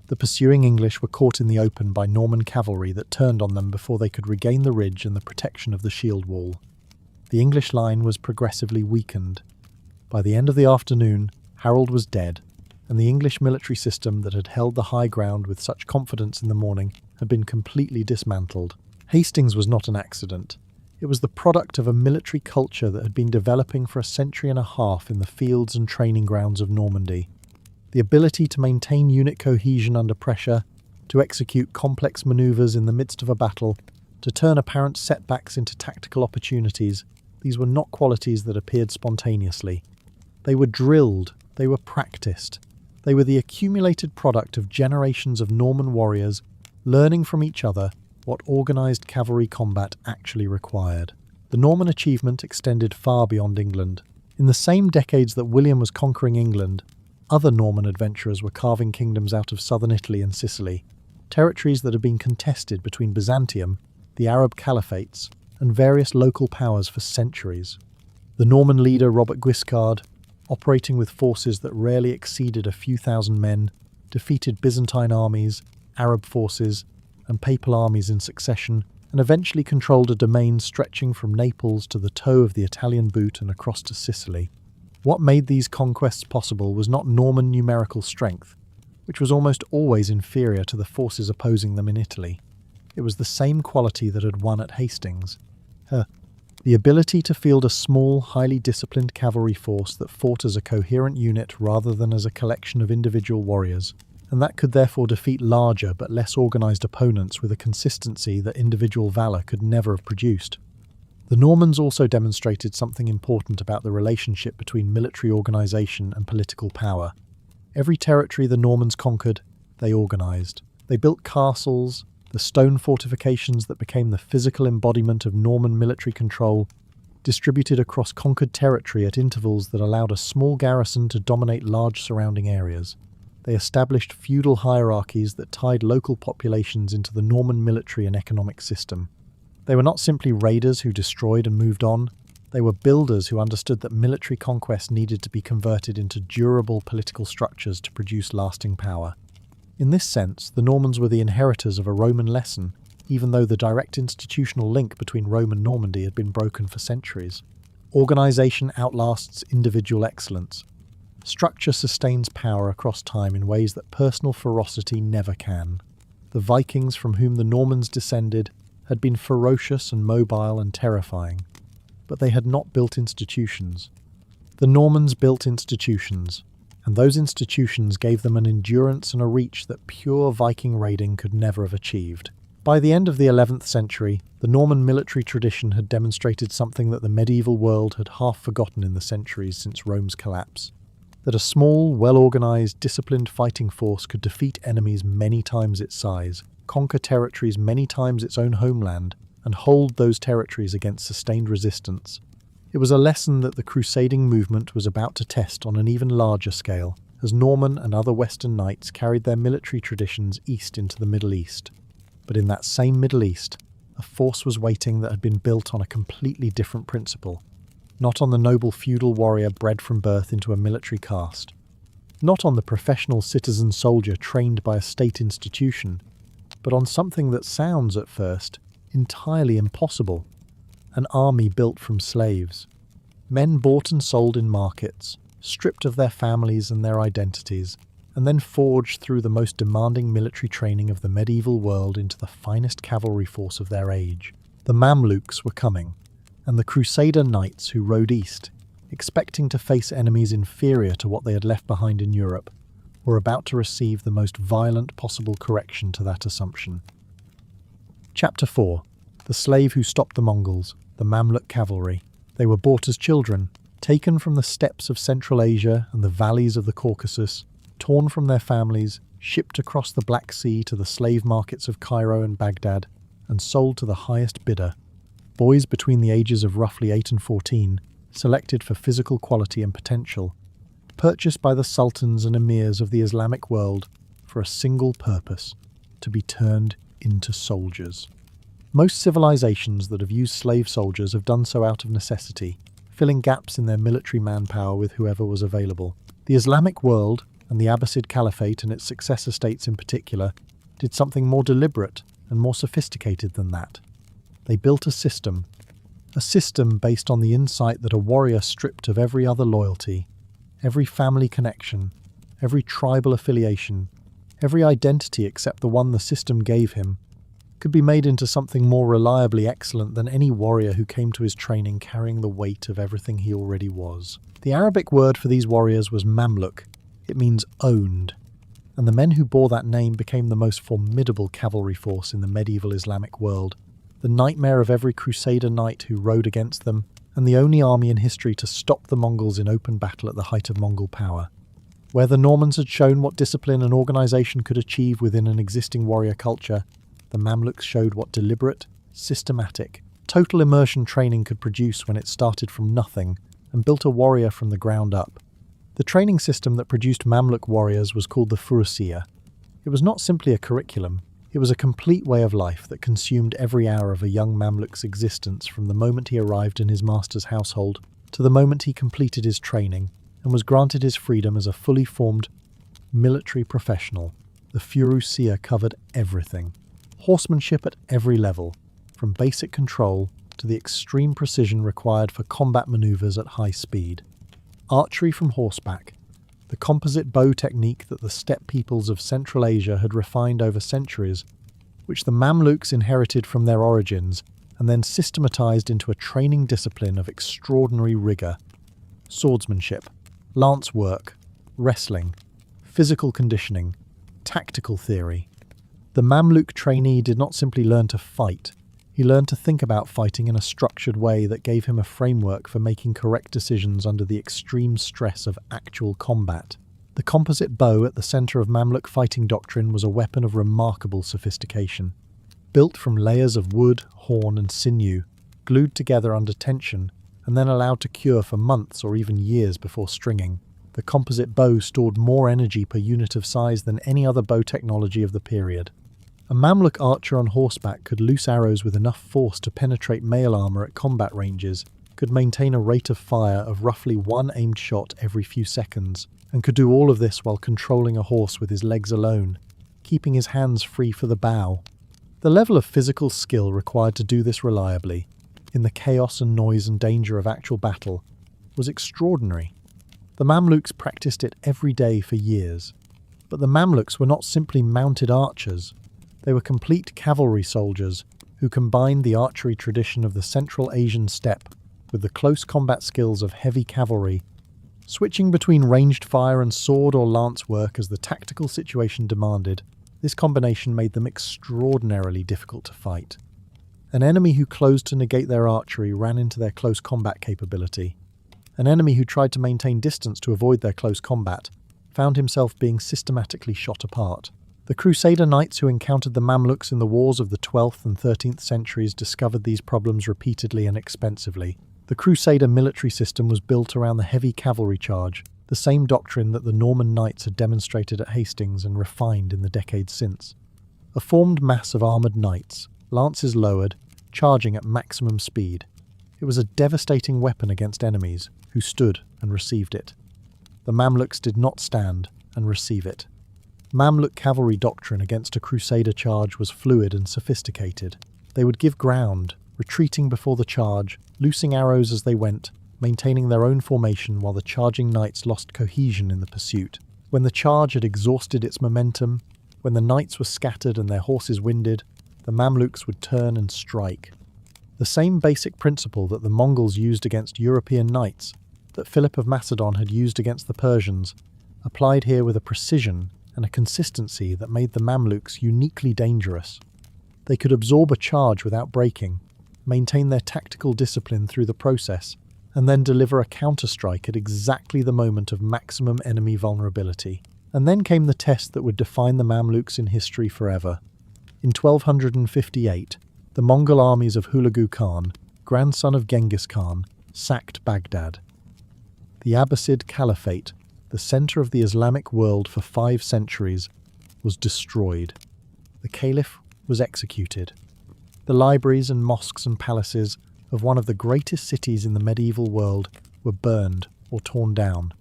A: The pursuing English were caught in the open by Norman cavalry that turned on them before they could regain the ridge and the protection of the shield wall. The English line was progressively weakened. By the end of the afternoon, Harold was dead, and the English military system that had held the high ground with such confidence in the morning had been completely dismantled. Hastings was not an accident. It was the product of a military culture that had been developing for a century and a half in the fields and training grounds of Normandy. The ability to maintain unit cohesion under pressure, to execute complex maneuvers in the midst of a battle, to turn apparent setbacks into tactical opportunities, these were not qualities that appeared spontaneously. They were drilled, they were practiced. They were the accumulated product of generations of Norman warriors learning from each other what organised cavalry combat actually required. The Norman achievement extended far beyond England. In the same decades that William was conquering England, other Norman adventurers were carving kingdoms out of southern Italy and Sicily, territories that had been contested between Byzantium, the Arab caliphates, and various local powers for centuries. The Norman leader Robert Guiscard, operating with forces that rarely exceeded a few thousand men, defeated Byzantine armies, Arab forces, and papal armies in succession, and eventually controlled a domain stretching from Naples to the toe of the Italian boot and across to Sicily. What made these conquests possible was not Norman numerical strength, which was almost always inferior to the forces opposing them in Italy. It was the same quality that had won at Hastings. The ability to field a small, highly disciplined cavalry force that fought as a coherent unit rather than as a collection of individual warriors, and that could therefore defeat larger but less organised opponents with a consistency that individual valour could never have produced. The Normans also demonstrated something important about the relationship between military organisation and political power. Every territory the Normans conquered, they organised. They built castles, the stone fortifications that became the physical embodiment of Norman military control, distributed across conquered territory at intervals that allowed a small garrison to dominate large surrounding areas. They established feudal hierarchies that tied local populations into the Norman military and economic system. They were not simply raiders who destroyed and moved on. They were builders who understood that military conquest needed to be converted into durable political structures to produce lasting power. In this sense, the Normans were the inheritors of a Roman lesson, even though the direct institutional link between Rome and Normandy had been broken for centuries. Organisation outlasts individual excellence. Structure sustains power across time in ways that personal ferocity never can. The Vikings from whom the Normans descended had been ferocious and mobile and terrifying, but they had not built institutions. The Normans built institutions, and those institutions gave them an endurance and a reach that pure Viking raiding could never have achieved. By the end of the 11th century, the Norman military tradition had demonstrated something that the medieval world had half forgotten in the centuries since Rome's collapse: that a small, well-organised, disciplined fighting force could defeat enemies many times its size, conquer territories many times its own homeland, and hold those territories against sustained resistance. It was a lesson that the crusading movement was about to test on an even larger scale, as Norman and other Western knights carried their military traditions east into the Middle East. But in that same Middle East, a force was waiting that had been built on a completely different principle. Not on the noble feudal warrior bred from birth into a military caste. Not on the professional citizen soldier trained by a state institution, but on something that sounds, at first, entirely impossible: an army built from slaves. Men bought and sold in markets, stripped of their families and their identities, and then forged through the most demanding military training of the medieval world into the finest cavalry force of their age. The Mamluks were coming, and the Crusader knights who rode east, expecting to face enemies inferior to what they had left behind in Europe, were about to receive the most violent possible correction to that assumption. Chapter 4. The slave who stopped the Mongols, the Mamluk cavalry. They were bought as children, taken from the steppes of Central Asia and the valleys of the Caucasus, torn from their families, shipped across the Black Sea to the slave markets of Cairo and Baghdad, and sold to the highest bidder. Boys between the ages of roughly 8 and 14, selected for physical quality and potential, purchased by the sultans and emirs of the Islamic world for a single purpose: to be turned into soldiers. Most civilizations that have used slave soldiers have done so out of necessity, filling gaps in their military manpower with whoever was available. The Islamic world, and the Abbasid Caliphate and its successor states in particular, did something more deliberate and more sophisticated than that. They built a system based on the insight that a warrior stripped of every other loyalty, every family connection, every tribal affiliation, every identity except the one the system gave him, could be made into something more reliably excellent than any warrior who came to his training carrying the weight of everything he already was. The Arabic word for these warriors was Mamluk. It means owned, and the men who bore that name became the most formidable cavalry force in the medieval Islamic world, the nightmare of every crusader knight who rode against them, and the only army in history to stop the Mongols in open battle at the height of Mongol power. Where the Normans had shown what discipline and organisation could achieve within an existing warrior culture, the Mamluks showed what deliberate, systematic, total immersion training could produce when it started from nothing and built a warrior from the ground up. The training system that produced Mamluk warriors was called the Furusiya. It was not simply a curriculum, it was a complete way of life that consumed every hour of a young Mamluk's existence from the moment he arrived in his master's household to the moment he completed his training and was granted his freedom as a fully formed military professional. The Furusiya covered everything. Horsemanship at every level, from basic control to the extreme precision required for combat maneuvers at high speed. Archery from horseback, the composite bow technique that the steppe peoples of Central Asia had refined over centuries, which the Mamluks inherited from their origins and then systematized into a training discipline of extraordinary rigor. Swordsmanship, lance work, wrestling, physical conditioning, tactical theory. The Mamluk trainee did not simply learn to fight, he learned to think about fighting in a structured way that gave him a framework for making correct decisions under the extreme stress of actual combat. The composite bow at the centre of Mamluk fighting doctrine was a weapon of remarkable sophistication. Built from layers of wood, horn and sinew, glued together under tension, and then allowed to cure for months or even years before stringing, the composite bow stored more energy per unit of size than any other bow technology of the period. A Mamluk archer on horseback could loose arrows with enough force to penetrate mail armour at combat ranges, could maintain a rate of fire of roughly one aimed shot every few seconds, and could do all of this while controlling a horse with his legs alone, keeping his hands free for the bow. The level of physical skill required to do this reliably, in the chaos and noise and danger of actual battle, was extraordinary. The Mamluks practiced it every day for years. But the Mamluks were not simply mounted archers. They were complete cavalry soldiers who combined the archery tradition of the Central Asian steppe with the close combat skills of heavy cavalry, switching between ranged fire and sword or lance work as the tactical situation demanded. This combination made them extraordinarily difficult to fight. An enemy who closed to negate their archery ran into their close combat capability. An enemy who tried to maintain distance to avoid their close combat found himself being systematically shot apart. The Crusader knights who encountered the Mamluks in the wars of the 12th and 13th centuries discovered these problems repeatedly and expensively. The Crusader military system was built around the heavy cavalry charge, the same doctrine that the Norman knights had demonstrated at Hastings and refined in the decades since. A formed mass of armoured knights, lances lowered, charging at maximum speed. It was a devastating weapon against enemies, who stood and received it. The Mamluks did not stand and receive it. Mamluk cavalry doctrine against a crusader charge was fluid and sophisticated. They would give ground, retreating before the charge, loosing arrows as they went, maintaining their own formation while the charging knights lost cohesion in the pursuit. When the charge had exhausted its momentum, when the knights were scattered and their horses winded, the Mamluks would turn and strike. The same basic principle that the Mongols used against European knights that Philip of Macedon had used against the Persians, applied here with a precision and a consistency that made the Mamluks uniquely dangerous. They could absorb a charge without breaking, maintain their tactical discipline through the process, and then deliver a counterstrike at exactly the moment of maximum enemy vulnerability. And then came the test that would define the Mamluks in history forever. In 1258, the Mongol armies of Hulagu Khan, grandson of Genghis Khan, sacked Baghdad. The Abbasid Caliphate, the centre of the Islamic world for 5 centuries, was destroyed. The Caliph was executed. The libraries and mosques and palaces of one of the greatest cities in the medieval world were burned or torn down.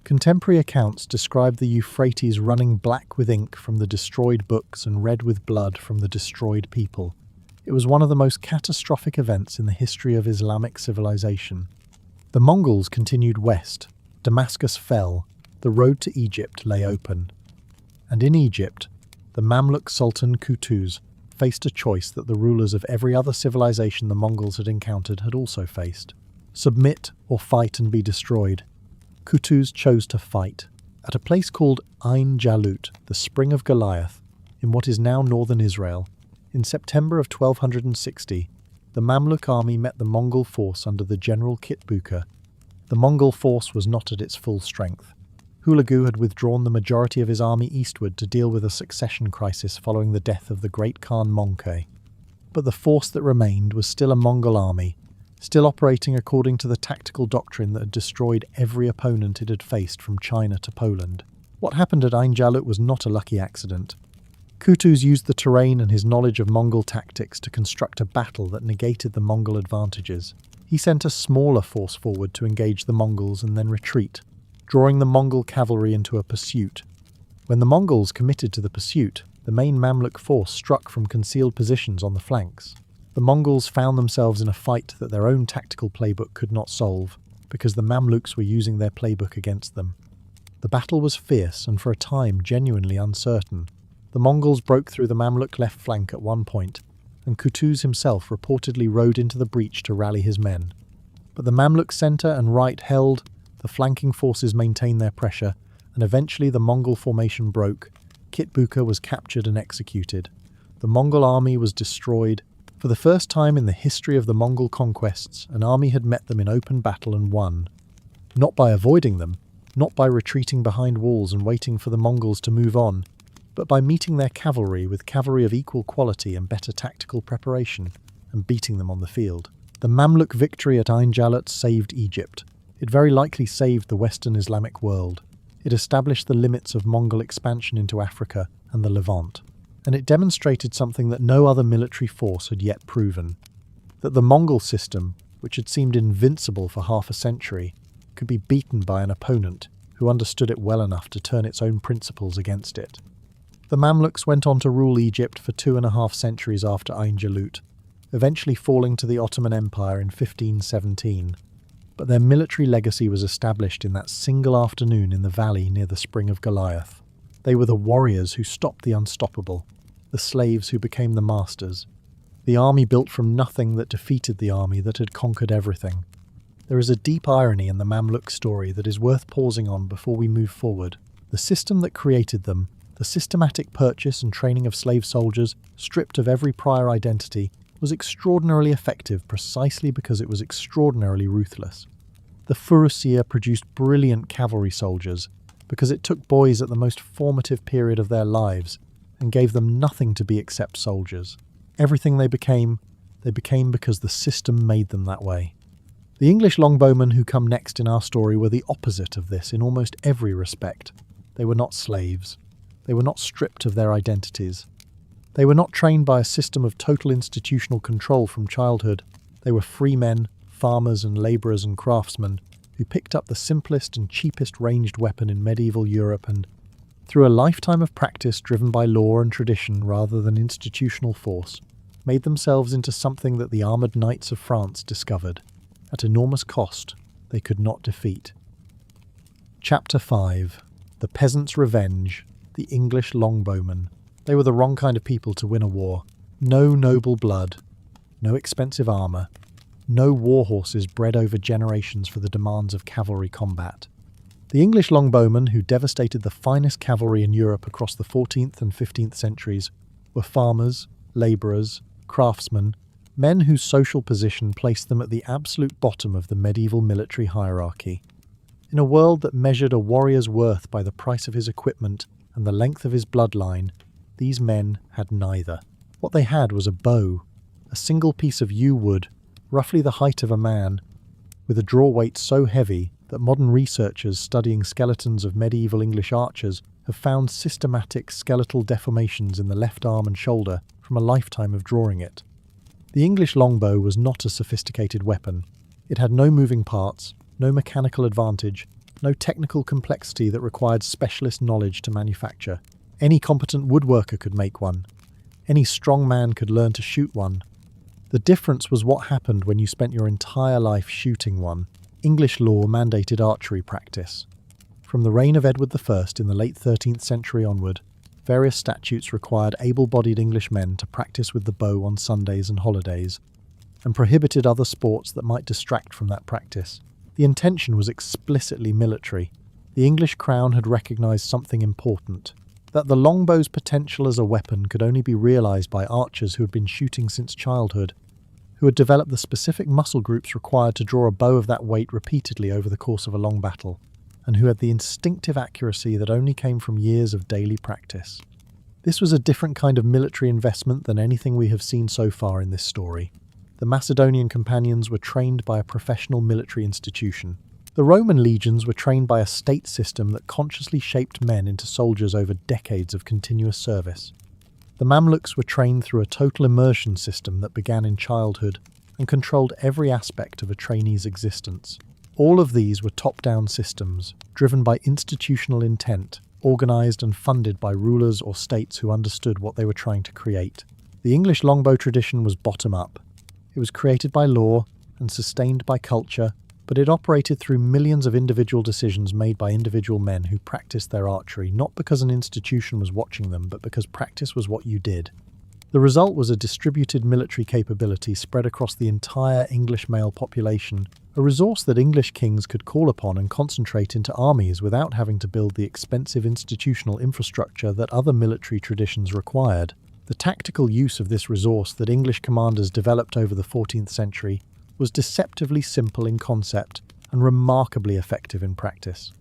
A: Contemporary accounts describe the Euphrates running black with ink from the destroyed books and red with blood from the destroyed people. It was one of the most catastrophic events in the history of Islamic civilization. The Mongols continued west. Damascus fell. The road to Egypt lay open. And in Egypt, the Mamluk Sultan Qutuz faced a choice that the rulers of every other civilization the Mongols had encountered had also faced. Submit or fight and be destroyed. Qutuz chose to fight. At a place called Ain Jalut, the Spring of Goliath, in what is now northern Israel, in September of 1260, the Mamluk army met the Mongol force under the general Kitbuka. The Mongol force was not at its full strength. Hulagu had withdrawn the majority of his army eastward to deal with a succession crisis following the death of the great Khan Möngke. But the force that remained was still a Mongol army, still operating according to the tactical doctrine that had destroyed every opponent it had faced from China to Poland. What happened at Ain Jalut was not a lucky accident. Qutuz used the terrain and his knowledge of Mongol tactics to construct a battle that negated the Mongol advantages. He sent a smaller force forward to engage the Mongols and then retreat, drawing the Mongol cavalry into a pursuit. When the Mongols committed to the pursuit, the main Mamluk force struck from concealed positions on the flanks. The Mongols found themselves in a fight that their own tactical playbook could not solve, because the Mamluks were using their playbook against them. The battle was fierce and for a time genuinely uncertain. The Mongols broke through the Mamluk left flank at one point, and Qutuz himself reportedly rode into the breach to rally his men. But the Mamluk centre and right held, the flanking forces maintained their pressure, and eventually the Mongol formation broke. Kitbuka was captured and executed. The Mongol army was destroyed. For the first time in the history of the Mongol conquests, an army had met them in open battle and won. Not by avoiding them, not by retreating behind walls and waiting for the Mongols to move on, but by meeting their cavalry with cavalry of equal quality and better tactical preparation, and beating them on the field. The Mamluk victory at Ain Jalut saved Egypt. It very likely saved the Western Islamic world. It established the limits of Mongol expansion into Africa and the Levant. And it demonstrated something that no other military force had yet proven. That the Mongol system, which had seemed invincible for half a century, could be beaten by an opponent who understood it well enough to turn its own principles against it. The Mamluks went on to rule Egypt for 2.5 centuries after Ain Jalut, eventually falling to the Ottoman Empire in 1517. But their military legacy was established in that single afternoon in the valley near the Spring of Goliath. They were the warriors who stopped the unstoppable, the slaves who became the masters, the army built from nothing that defeated the army that had conquered everything. There is a deep irony in the Mamluk story that is worth pausing on before we move forward. The system that created them, the systematic purchase and training of slave soldiers, stripped of every prior identity, was extraordinarily effective precisely because it was extraordinarily ruthless. The Furusiyya produced brilliant cavalry soldiers because it took boys at the most formative period of their lives and gave them nothing to be except soldiers. Everything they became because the system made them that way. The English longbowmen who come next in our story were the opposite of this in almost every respect. They were not slaves. They were not stripped of their identities. They were not trained by a system of total institutional control from childhood. They were free men, farmers and labourers and craftsmen who picked up the simplest and cheapest ranged weapon in medieval Europe and, through a lifetime of practice driven by law and tradition rather than institutional force, made themselves into something that the armoured knights of France discovered. At enormous cost, they could not defeat. Chapter 5. The Peasant's Revenge. The English longbowmen. They were the wrong kind of people to win a war. No noble blood, no expensive armour, no war horses bred over generations for the demands of cavalry combat. The English longbowmen, who devastated the finest cavalry in Europe across the 14th and 15th centuries, were farmers, labourers, craftsmen, men whose social position placed them at the absolute bottom of the medieval military hierarchy. In a world that measured a warrior's worth by the price of his equipment and the length of his bloodline, these men had neither. What they had was a bow, a single piece of yew wood, roughly the height of a man, with a draw weight so heavy that modern researchers studying skeletons of medieval English archers have found systematic skeletal deformations in the left arm and shoulder from a lifetime of drawing it. The English longbow was not a sophisticated weapon. It had no moving parts, no mechanical advantage, no technical complexity that required specialist knowledge to manufacture. Any competent woodworker could make one. Any strong man could learn to shoot one. The difference was what happened when you spent your entire life shooting one. English law mandated archery practice. From the reign of Edward I in the late 13th century onward, various statutes required able-bodied Englishmen to practice with the bow on Sundays and holidays, and prohibited other sports that might distract from that practice. The intention was explicitly military. The English crown had recognised something important, that the longbow's potential as a weapon could only be realised by archers who had been shooting since childhood, who had developed the specific muscle groups required to draw a bow of that weight repeatedly over the course of a long battle, and who had the instinctive accuracy that only came from years of daily practice. This was a different kind of military investment than anything we have seen so far in this story. The Macedonian Companions were trained by a professional military institution. The Roman legions were trained by a state system that consciously shaped men into soldiers over decades of continuous service. The Mamluks were trained through a total immersion system that began in childhood and controlled every aspect of a trainee's existence. All of these were top-down systems, driven by institutional intent, organised and funded by rulers or states who understood what they were trying to create. The English longbow tradition was bottom-up. It was created by law and sustained by culture, but it operated through millions of individual decisions made by individual men who practiced their archery, not because an institution was watching them, but because practice was what you did. The result was a distributed military capability spread across the entire English male population, a resource that English kings could call upon and concentrate into armies without having to build the expensive institutional infrastructure that other military traditions required. The tactical use of this resource that English commanders developed over the 14th century was deceptively simple in concept and remarkably effective in practice.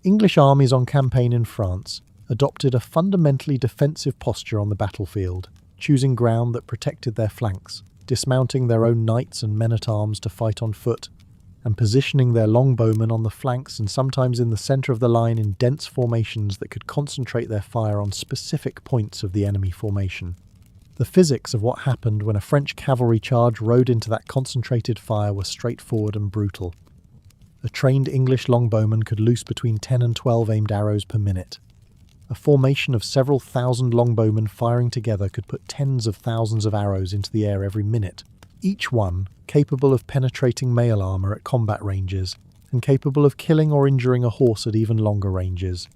A: English armies on campaign in France adopted a fundamentally defensive posture on the battlefield, choosing ground that protected their flanks, dismounting their own knights and men-at-arms to fight on foot, and positioning their longbowmen on the flanks and sometimes in the centre of the line in dense formations that could concentrate their fire on specific points of the enemy formation. The physics of what happened when a French cavalry charge rode into that concentrated fire were straightforward and brutal. A trained English longbowman could loose between 10 and 12 aimed arrows per minute. A formation of several thousand longbowmen firing together could put tens of thousands of arrows into the air every minute, each one capable of penetrating mail armour at combat ranges and capable of killing or injuring a horse at even longer ranges.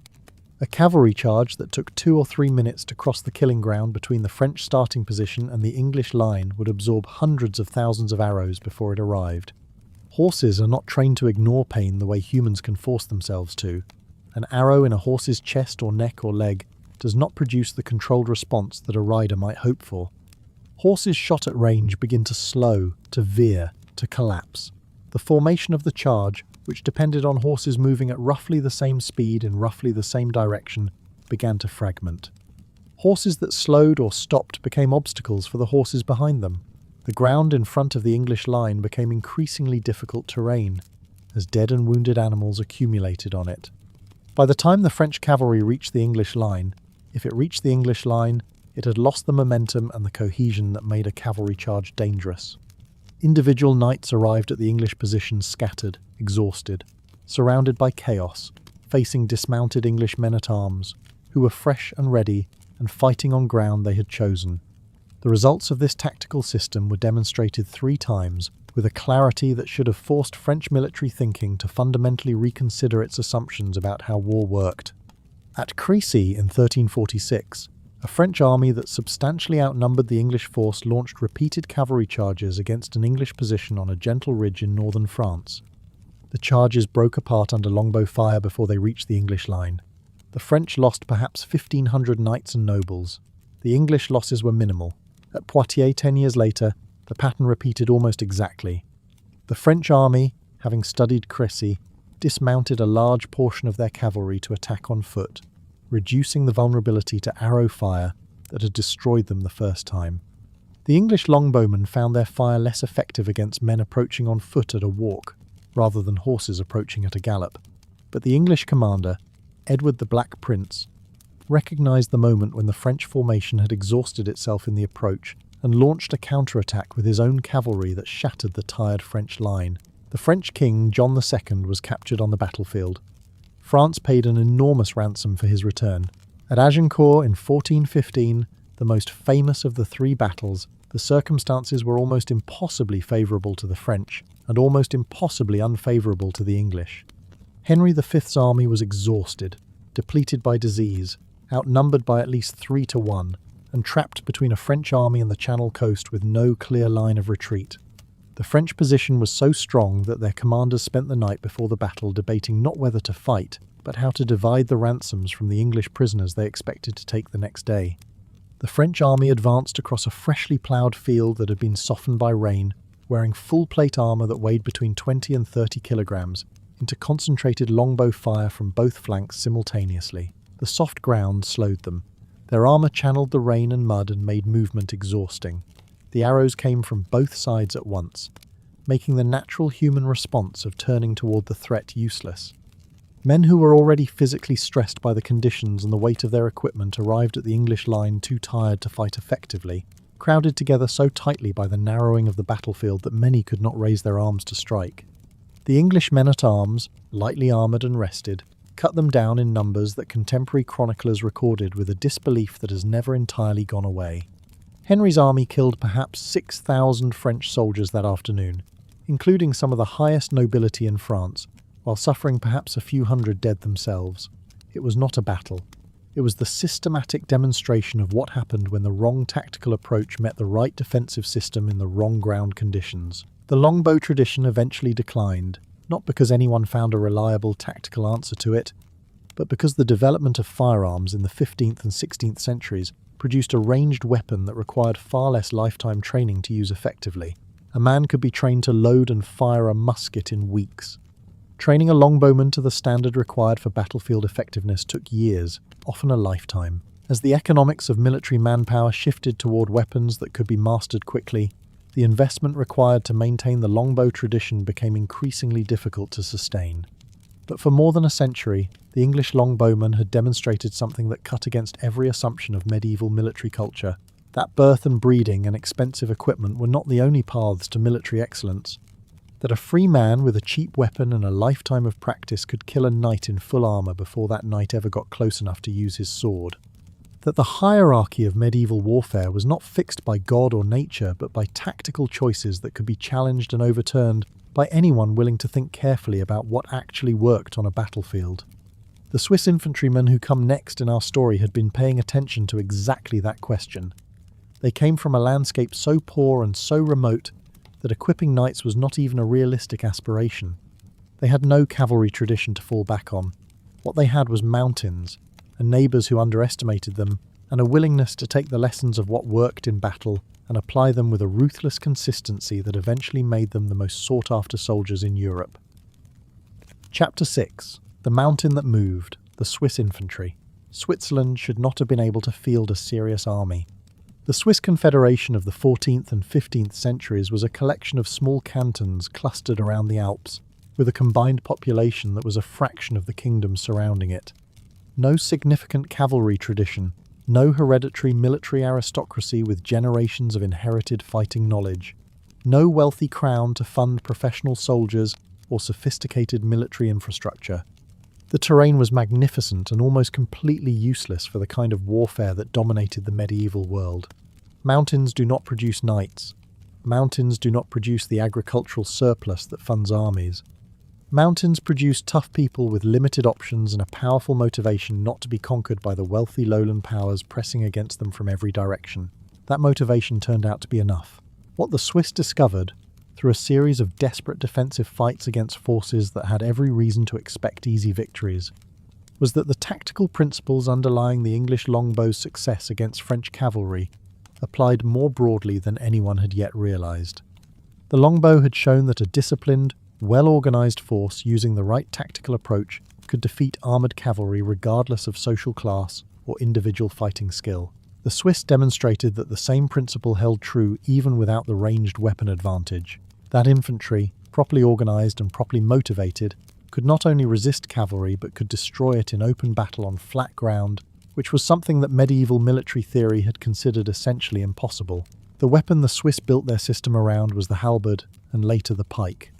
A: A cavalry charge that took 2 or 3 minutes to cross the killing ground between the French starting position and the English line would absorb hundreds of thousands of arrows before it arrived. Horses are not trained to ignore pain the way humans can force themselves to. An arrow in a horse's chest or neck or leg does not produce the controlled response that a rider might hope for. Horses shot at range begin to slow, to veer, to collapse. The formation of the charge, which depended on horses moving at roughly the same speed in roughly the same direction, began to fragment. Horses that slowed or stopped became obstacles for the horses behind them. The ground in front of the English line became increasingly difficult terrain, as dead and wounded animals accumulated on it. By the time the French cavalry reached the English line, if it reached the English line, it had lost the momentum and the cohesion that made a cavalry charge dangerous. Individual knights arrived at the English position scattered, exhausted, surrounded by chaos, facing dismounted English men-at-arms, who were fresh and ready and fighting on ground they had chosen. The results of this tactical system were demonstrated 3 times with a clarity that should have forced French military thinking to fundamentally reconsider its assumptions about how war worked. At Crécy in 1346, A French army that substantially outnumbered the English force launched repeated cavalry charges against an English position on a gentle ridge in northern France. The charges broke apart under longbow fire before they reached the English line. The French lost perhaps 1,500 knights and nobles. The English losses were minimal. At Poitiers 10 years later, the pattern repeated almost exactly. The French army, having studied Crécy, dismounted a large portion of their cavalry to attack on foot, reducing the vulnerability to arrow fire that had destroyed them the first time. The English longbowmen found their fire less effective against men approaching on foot at a walk, rather than horses approaching at a gallop. But the English commander, Edward the Black Prince, recognised the moment when the French formation had exhausted itself in the approach and launched a counterattack with his own cavalry that shattered the tired French line. The French king, John II, was captured on the battlefield. France paid an enormous ransom for his return. At Agincourt in 1415, the most famous of the three battles, the circumstances were almost impossibly favourable to the French and almost impossibly unfavourable to the English. Henry V's army was exhausted, depleted by disease, outnumbered by at least 3-1, and trapped between a French army and the Channel coast with no clear line of retreat. The French position was so strong that their commanders spent the night before the battle debating not whether to fight, but how to divide the ransoms from the English prisoners they expected to take the next day. The French army advanced across a freshly ploughed field that had been softened by rain, wearing full-plate armour that weighed between 20 and 30 kilograms, into concentrated longbow fire from both flanks simultaneously. The soft ground slowed them. Their armour channeled the rain and mud and made movement exhausting. The arrows came from both sides at once, making the natural human response of turning toward the threat useless. Men who were already physically stressed by the conditions and the weight of their equipment arrived at the English line too tired to fight effectively, crowded together so tightly by the narrowing of the battlefield that many could not raise their arms to strike. The English men-at-arms, lightly armoured and rested, cut them down in numbers that contemporary chroniclers recorded with a disbelief that has never entirely gone away. Henry's army killed perhaps 6,000 French soldiers that afternoon, including some of the highest nobility in France, while suffering perhaps a few hundred dead themselves. It was not a battle. It was the systematic demonstration of what happened when the wrong tactical approach met the right defensive system in the wrong ground conditions. The longbow tradition eventually declined, not because anyone found a reliable tactical answer to it, but because the development of firearms in the 15th and 16th centuries produced a ranged weapon that required far less lifetime training to use effectively. A man could be trained to load and fire a musket in weeks. Training a longbowman to the standard required for battlefield effectiveness took years, often a lifetime. As the economics of military manpower shifted toward weapons that could be mastered quickly, the investment required to maintain the longbow tradition became increasingly difficult to sustain. But for more than a century, the English longbowman had demonstrated something that cut against every assumption of medieval military culture, that birth and breeding and expensive equipment were not the only paths to military excellence, that a free man with a cheap weapon and a lifetime of practice could kill a knight in full armour before that knight ever got close enough to use his sword, that the hierarchy of medieval warfare was not fixed by God or nature but by tactical choices that could be challenged and overturned by anyone willing to think carefully about what actually worked on a battlefield. The Swiss infantrymen who come next in our story had been paying attention to exactly that question. They came from a landscape so poor and so remote that equipping knights was not even a realistic aspiration. They had no cavalry tradition to fall back on. What they had was mountains, and neighbours who underestimated them, and a willingness to take the lessons of what worked in battle and apply them with a ruthless consistency that eventually made them the most sought-after soldiers in Europe. Chapter 6. The Mountain That Moved, the Swiss Infantry. Switzerland should not have been able to field a serious army. The Swiss Confederation of the 14th and 15th centuries was a collection of small cantons clustered around the Alps, with a combined population that was a fraction of the kingdoms surrounding it. No significant cavalry tradition, no hereditary military aristocracy with generations of inherited fighting knowledge, no wealthy crown to fund professional soldiers or sophisticated military infrastructure. The terrain was magnificent and almost completely useless for the kind of warfare that dominated the medieval world. Mountains do not produce knights. Mountains do not produce the agricultural surplus that funds armies. Mountains produced tough people with limited options and a powerful motivation not to be conquered by the wealthy lowland powers pressing against them from every direction. That motivation turned out to be enough. What the Swiss discovered, through a series of desperate defensive fights against forces that had every reason to expect easy victories, was that the tactical principles underlying the English longbow's success against French cavalry applied more broadly than anyone had yet realized. The longbow had shown that a disciplined, well-organized force using the right tactical approach could defeat armored cavalry regardless of social class or individual fighting skill. The Swiss demonstrated that the same principle held true even without the ranged weapon advantage. That infantry, properly organized and properly motivated, could not only resist cavalry but could destroy it in open battle on flat ground, which was something that medieval military theory had considered essentially impossible. The weapon the Swiss built their system around was the halberd, and later the pike.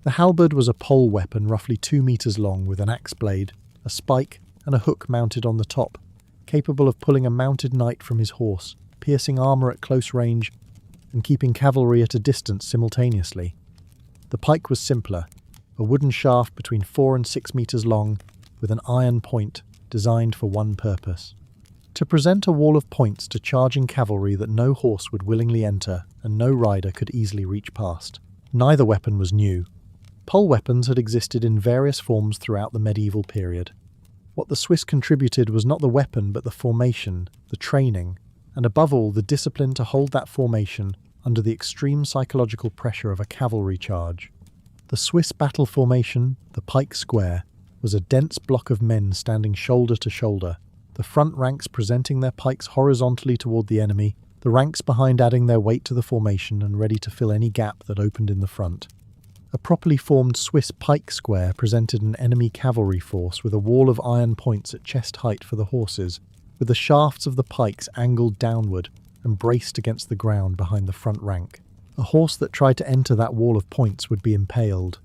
A: The halberd was a pole weapon roughly 2 meters long with an axe blade, a spike, and a hook mounted on the top, capable of pulling a mounted knight from his horse, piercing armor at close range, and keeping cavalry at a distance simultaneously. The pike was simpler, a wooden shaft between 4 and 6 meters long, with an iron point designed for one purpose: to present a wall of points to charging cavalry that no horse would willingly enter and no rider could easily reach past. Neither weapon was new. Pole weapons had existed in various forms throughout the medieval period. What the Swiss contributed was not the weapon but the formation, the training, and above all the discipline to hold that formation under the extreme psychological pressure of a cavalry charge. The Swiss battle formation, the pike square, was a dense block of men standing shoulder to shoulder, the front ranks presenting their pikes horizontally toward the enemy, the ranks behind adding their weight to the formation and ready to fill any gap that opened in the front. A properly formed Swiss pike square presented an enemy cavalry force with a wall of iron points at chest height for the horses, with the shafts of the pikes angled downward and braced against the ground behind the front rank. A horse that tried to enter that wall of points would be impaled.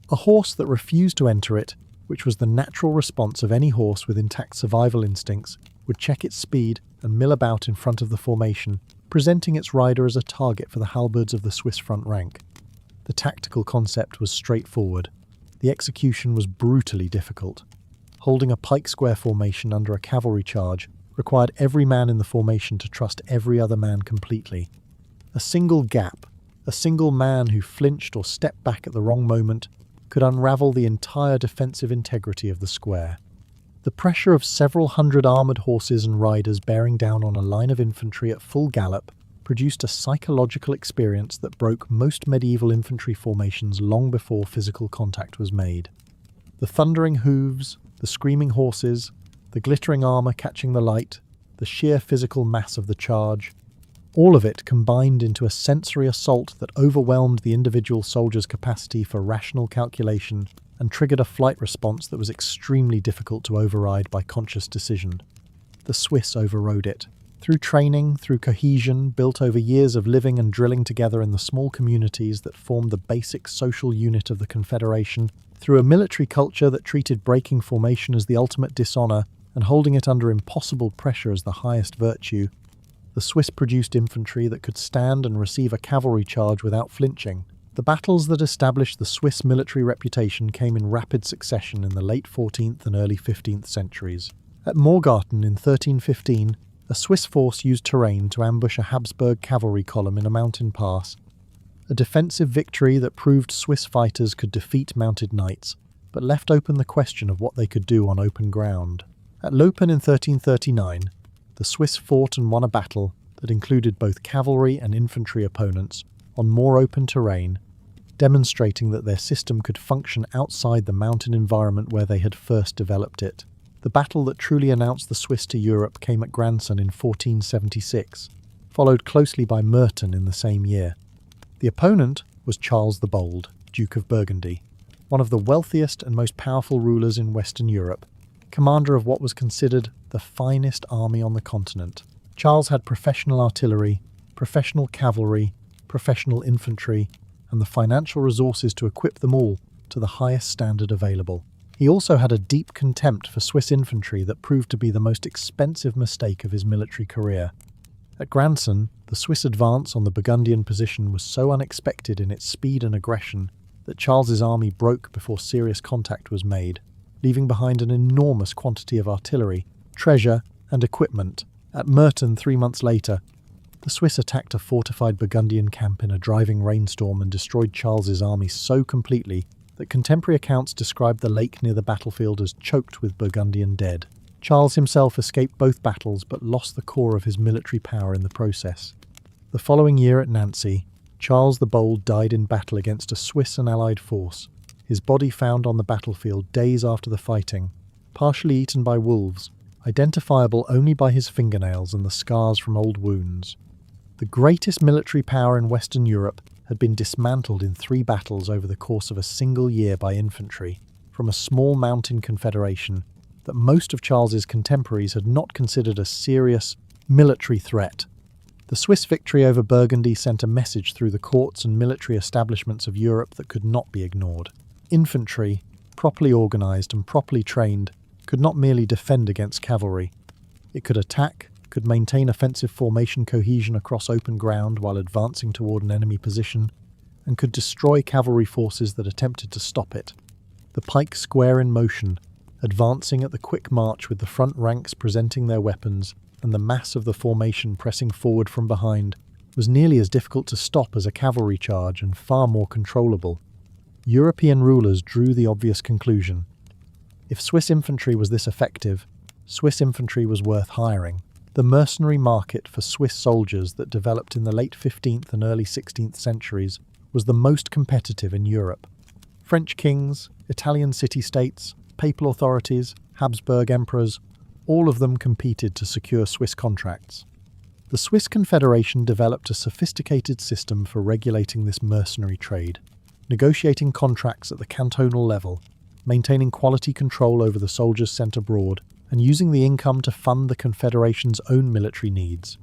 A: A horse that refused to enter it, which was the natural response of any horse with intact survival instincts, would check its speed and mill about in front of the formation, presenting its rider as a target for the halberds of the Swiss front rank. The tactical concept was straightforward. The execution was brutally difficult. Holding a pike square formation under a cavalry charge required every man in the formation to trust every other man completely. A single gap, a single man who flinched or stepped back at the wrong moment, could unravel the entire defensive integrity of the square. The pressure of several hundred armoured horses and riders bearing down on a line of infantry at full gallop produced a psychological experience that broke most medieval infantry formations long before physical contact was made. The thundering hooves, the screaming horses, the glittering armour catching the light, the sheer physical mass of the charge, all of it combined into a sensory assault that overwhelmed the individual soldier's capacity for rational calculation and triggered a flight response that was extremely difficult to override by conscious decision. The Swiss overrode it. Through training, through cohesion, built over years of living and drilling together in the small communities that formed the basic social unit of the Confederation, through a military culture that treated breaking formation as the ultimate dishonour and holding it under impossible pressure as the highest virtue, the Swiss produced infantry that could stand and receive a cavalry charge without flinching. The battles that established the Swiss military reputation came in rapid succession in the late 14th and early 15th centuries. At Morgarten in 1315, a Swiss force used terrain to ambush a Habsburg cavalry column in a mountain pass, a defensive victory that proved Swiss fighters could defeat mounted knights, but left open the question of what they could do on open ground. At Lopen in 1339, the Swiss fought and won a battle that included both cavalry and infantry opponents on more open terrain, demonstrating that their system could function outside the mountain environment where they had first developed it. The battle that truly announced the Swiss to Europe came at Granson in 1476, followed closely by Merton in the same year. The opponent was Charles the Bold, Duke of Burgundy, one of the wealthiest and most powerful rulers in Western Europe, commander of what was considered the finest army on the continent. Charles had professional artillery, professional cavalry, professional infantry, and the financial resources to equip them all to the highest standard available. He also had a deep contempt for Swiss infantry that proved to be the most expensive mistake of his military career. At Granson, the Swiss advance on the Burgundian position was so unexpected in its speed and aggression that Charles's army broke before serious contact was made, leaving behind an enormous quantity of artillery, treasure, and equipment. At Merton 3 months later, the Swiss attacked a fortified Burgundian camp in a driving rainstorm and destroyed Charles's army so completely that contemporary accounts describe the lake near the battlefield as choked with Burgundian dead. Charles himself escaped both battles but lost the core of his military power in the process. The following year at Nancy, Charles the Bold died in battle against a Swiss and Allied force, his body found on the battlefield days after the fighting, partially eaten by wolves, identifiable only by his fingernails and the scars from old wounds. The greatest military power in Western Europe had been dismantled in 3 battles over the course of a single year by infantry, from a small mountain confederation that most of Charles's contemporaries had not considered a serious military threat. The Swiss victory over Burgundy sent a message through the courts and military establishments of Europe that could not be ignored. Infantry, properly organised and properly trained, could not merely defend against cavalry. It could attack, could maintain offensive formation cohesion across open ground while advancing toward an enemy position, and could destroy cavalry forces that attempted to stop it. The pike square in motion, advancing at the quick march with the front ranks presenting their weapons and the mass of the formation pressing forward from behind, was nearly as difficult to stop as a cavalry charge and far more controllable. European rulers drew the obvious conclusion. If Swiss infantry was this effective, Swiss infantry was worth hiring. The mercenary market for Swiss soldiers that developed in the late 15th and early 16th centuries was the most competitive in Europe. French kings, Italian city-states, papal authorities, Habsburg emperors, all of them competed to secure Swiss contracts. The Swiss Confederation developed a sophisticated system for regulating this mercenary trade, negotiating contracts at the cantonal level, maintaining quality control over the soldiers sent abroad, and using the income to fund the Confederation's own military needs.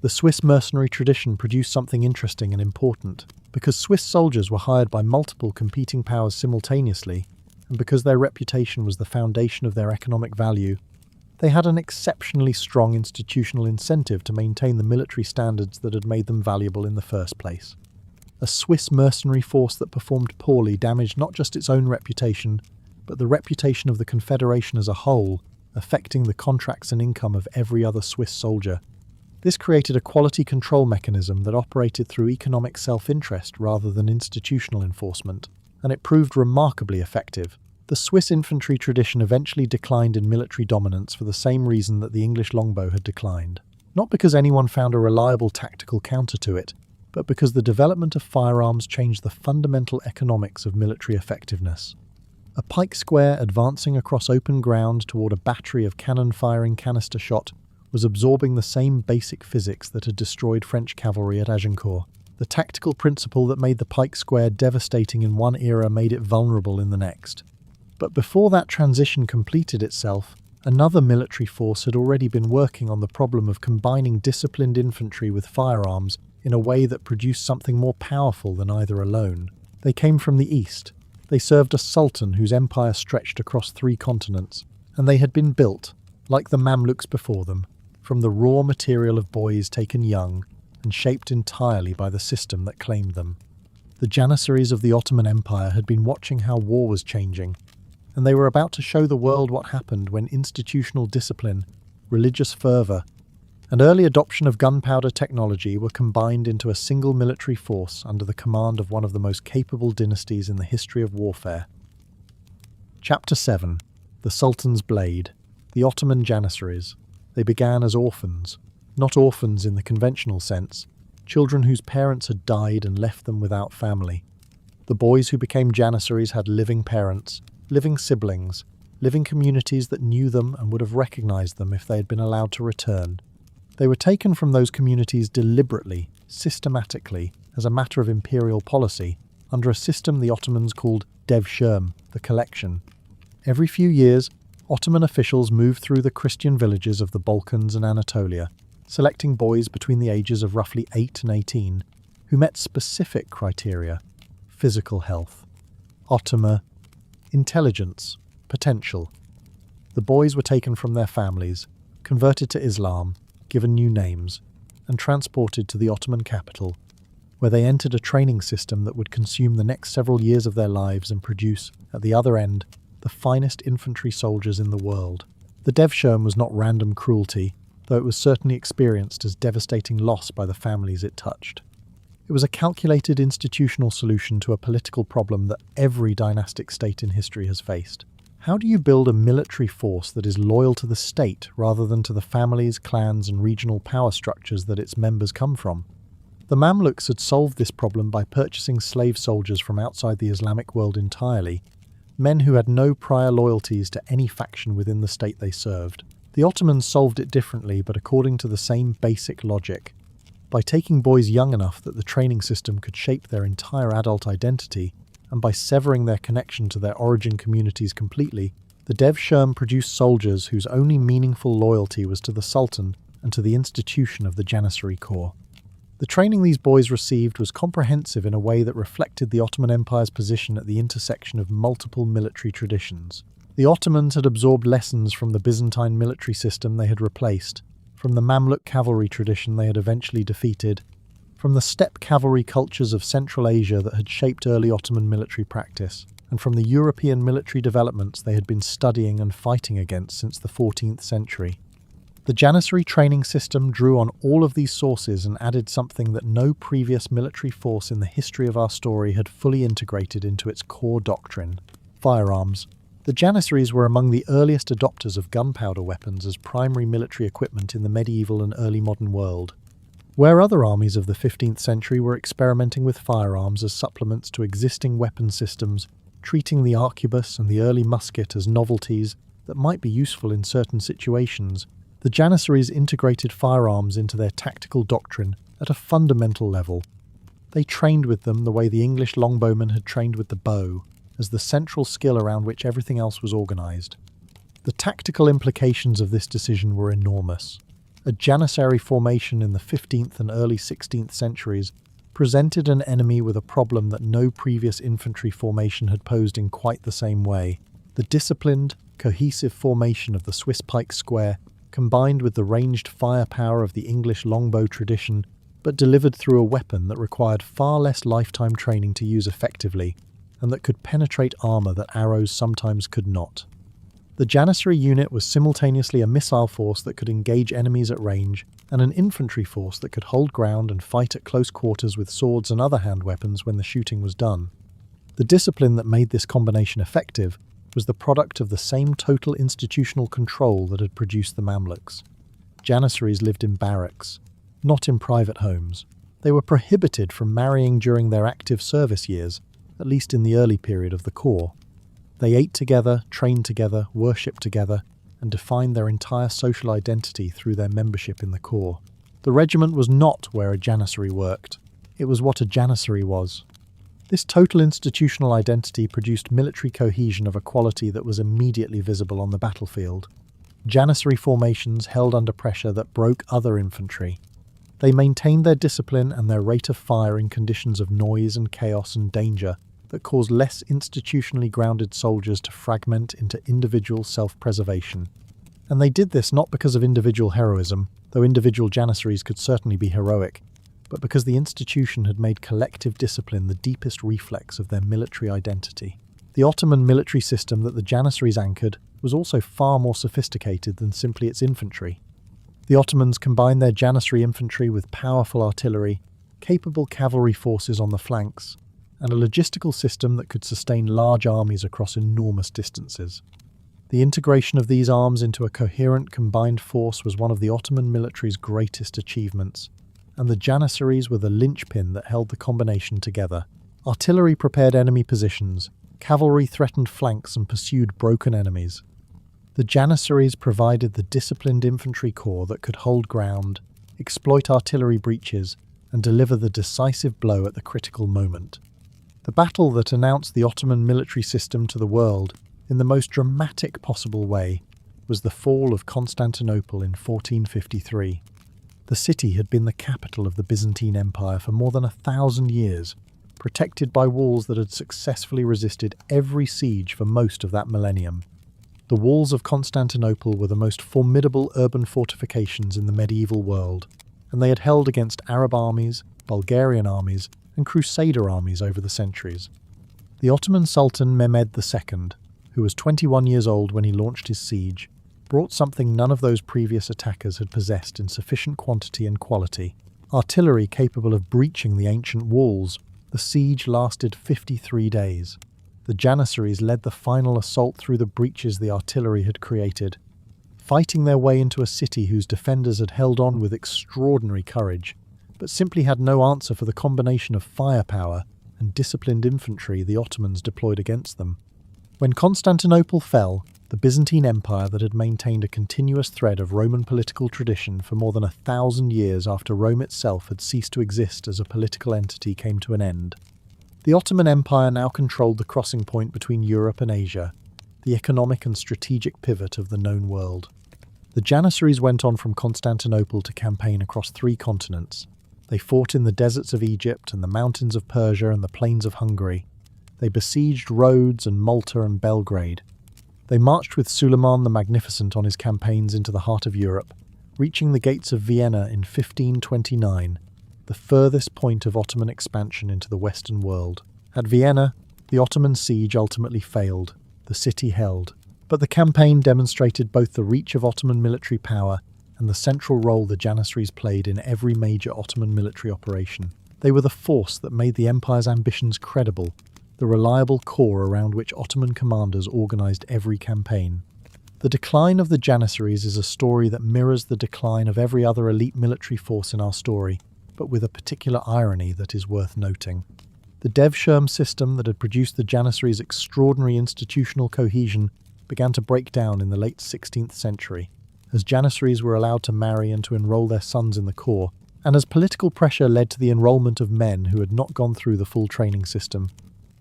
A: The Swiss mercenary tradition produced something interesting and important. Because Swiss soldiers were hired by multiple competing powers simultaneously, and because their reputation was the foundation of their economic value, they had an exceptionally strong institutional incentive to maintain the military standards that had made them valuable in the first place. A Swiss mercenary force that performed poorly damaged not just its own reputation, but the reputation of the Confederation as a whole, affecting the contracts and income of every other Swiss soldier. This created a quality control mechanism that operated through economic self-interest rather than institutional enforcement, and it proved remarkably effective. The Swiss infantry tradition eventually declined in military dominance for the same reason that the English longbow had declined. Not because anyone found a reliable tactical counter to it, but because the development of firearms changed the fundamental economics of military effectiveness. A pike square advancing across open ground toward a battery of cannon-firing canister shot was absorbing the same basic physics that had destroyed French cavalry at Agincourt. The tactical principle that made the pike square devastating in one era made it vulnerable in the next. But before that transition completed itself, another military force had already been working on the problem of combining disciplined infantry with firearms in a way that produced something more powerful than either alone. They came from the east. They served a sultan whose empire stretched across 3 continents, and they had been built, like the Mamluks before them, from the raw material of boys taken young and shaped entirely by the system that claimed them. The Janissaries of the Ottoman Empire had been watching how war was changing, and they were about to show the world what happened when institutional discipline, religious fervour, and early adoption of gunpowder technology were combined into a single military force under the command of one of the most capable dynasties in the history of warfare. Chapter 7. The Sultan's Blade. The Ottoman Janissaries. They began as orphans, not orphans in the conventional sense, children whose parents had died and left them without family. The boys who became Janissaries had living parents, living siblings, living communities that knew them and would have recognized them if they had been allowed to return. They were taken from those communities deliberately, systematically, as a matter of imperial policy, under a system the Ottomans called devshirme, the collection. Every few years, Ottoman officials moved through the Christian villages of the Balkans and Anatolia, selecting boys between the ages of roughly 8 and 18, who met specific criteria: physical health, automa, intelligence, potential. The boys were taken from their families, converted to Islam, given new names, and transported to the Ottoman capital, where they entered a training system that would consume the next several years of their lives and produce, at the other end, the finest infantry soldiers in the world. The Devshirme was not random cruelty, though it was certainly experienced as devastating loss by the families it touched. It was a calculated institutional solution to a political problem that every dynastic state in history has faced. How do you build a military force that is loyal to the state rather than to the families, clans, and regional power structures that its members come from? The Mamluks had solved this problem by purchasing slave soldiers from outside the Islamic world entirely, men who had no prior loyalties to any faction within the state they served. The Ottomans solved it differently, but according to the same basic logic. By taking boys young enough that the training system could shape their entire adult identity, and by severing their connection to their origin communities completely, the Devshirme produced soldiers whose only meaningful loyalty was to the Sultan and to the institution of the Janissary Corps. The training these boys received was comprehensive in a way that reflected the Ottoman Empire's position at the intersection of multiple military traditions. The Ottomans had absorbed lessons from the Byzantine military system they had replaced, from the Mamluk cavalry tradition they had eventually defeated, from the steppe cavalry cultures of Central Asia that had shaped early Ottoman military practice, and from the European military developments they had been studying and fighting against since the 14th century. The Janissary training system drew on all of these sources and added something that no previous military force in the history of our story had fully integrated into its core doctrine: firearms. The Janissaries were among the earliest adopters of gunpowder weapons as primary military equipment in the medieval and early modern world. Where other armies of the 15th century were experimenting with firearms as supplements to existing weapon systems, treating the arquebus and the early musket as novelties that might be useful in certain situations, the Janissaries integrated firearms into their tactical doctrine at a fundamental level. They trained with them the way the English longbowmen had trained with the bow, as the central skill around which everything else was organised. The tactical implications of this decision were enormous. A Janissary formation in the 15th and early 16th centuries presented an enemy with a problem that no previous infantry formation had posed in quite the same way. The disciplined, cohesive formation of the Swiss pike square combined with the ranged firepower of the English longbow tradition, but delivered through a weapon that required far less lifetime training to use effectively, and that could penetrate armour that arrows sometimes could not. The Janissary unit was simultaneously a missile force that could engage enemies at range, and an infantry force that could hold ground and fight at close quarters with swords and other hand weapons when the shooting was done. The discipline that made this combination effective was the product of the same total institutional control that had produced the Mamluks. Janissaries lived in barracks, not in private homes. They were prohibited from marrying during their active service years, at least in the early period of the Corps. They ate together, trained together, worshipped together, and defined their entire social identity through their membership in the Corps. The regiment was not where a Janissary worked. It was what a Janissary was. This total institutional identity produced military cohesion of a quality that was immediately visible on the battlefield. Janissary formations held under pressure that broke other infantry. They maintained their discipline and their rate of fire in conditions of noise and chaos and danger that caused less institutionally grounded soldiers to fragment into individual self-preservation. And they did this not because of individual heroism, though individual Janissaries could certainly be heroic, but because the institution had made collective discipline the deepest reflex of their military identity. The Ottoman military system that the Janissaries anchored was also far more sophisticated than simply its infantry. The Ottomans combined their Janissary infantry with powerful artillery, capable cavalry forces on the flanks, and a logistical system that could sustain large armies across enormous distances. The integration of these arms into a coherent combined force was one of the Ottoman military's greatest achievements, and the Janissaries were the linchpin that held the combination together. Artillery prepared enemy positions, cavalry threatened flanks and pursued broken enemies. The Janissaries provided the disciplined infantry corps that could hold ground, exploit artillery breaches, and deliver the decisive blow at the critical moment. The battle that announced the Ottoman military system to the world in the most dramatic possible way was the fall of Constantinople in 1453. The city had been the capital of the Byzantine Empire for more than 1,000 years, protected by walls that had successfully resisted every siege for most of that millennium. The walls of Constantinople were the most formidable urban fortifications in the medieval world, and they had held against Arab armies, Bulgarian armies, and Crusader armies over the centuries. The Ottoman Sultan Mehmed II, who was 21 years old when he launched his siege, brought something none of those previous attackers had possessed in sufficient quantity and quality: artillery capable of breaching the ancient walls. The siege lasted 53 days. The Janissaries led the final assault through the breaches the artillery had created, fighting their way into a city whose defenders had held on with extraordinary courage, but simply had no answer for the combination of firepower and disciplined infantry the Ottomans deployed against them. When Constantinople fell, the Byzantine Empire that had maintained a continuous thread of Roman political tradition for more than 1,000 years after Rome itself had ceased to exist as a political entity came to an end. The Ottoman Empire now controlled the crossing point between Europe and Asia, the economic and strategic pivot of the known world. The Janissaries went on from Constantinople to campaign across 3 continents. They fought in the deserts of Egypt and the mountains of Persia and the plains of Hungary. They besieged Rhodes and Malta and Belgrade. They marched with Suleiman the Magnificent on his campaigns into the heart of Europe, reaching the gates of Vienna in 1529, the furthest point of Ottoman expansion into the Western world. At Vienna, the Ottoman siege ultimately failed. The city held. But the campaign demonstrated both the reach of Ottoman military power and the central role the Janissaries played in every major Ottoman military operation. They were the force that made the empire's ambitions credible, the reliable core around which Ottoman commanders organised every campaign. The decline of the Janissaries is a story that mirrors the decline of every other elite military force in our story, but with a particular irony that is worth noting. The Devshirme system that had produced the Janissaries' extraordinary institutional cohesion began to break down in the late 16th century, as Janissaries were allowed to marry and to enrol their sons in the corps, and as political pressure led to the enrolment of men who had not gone through the full training system.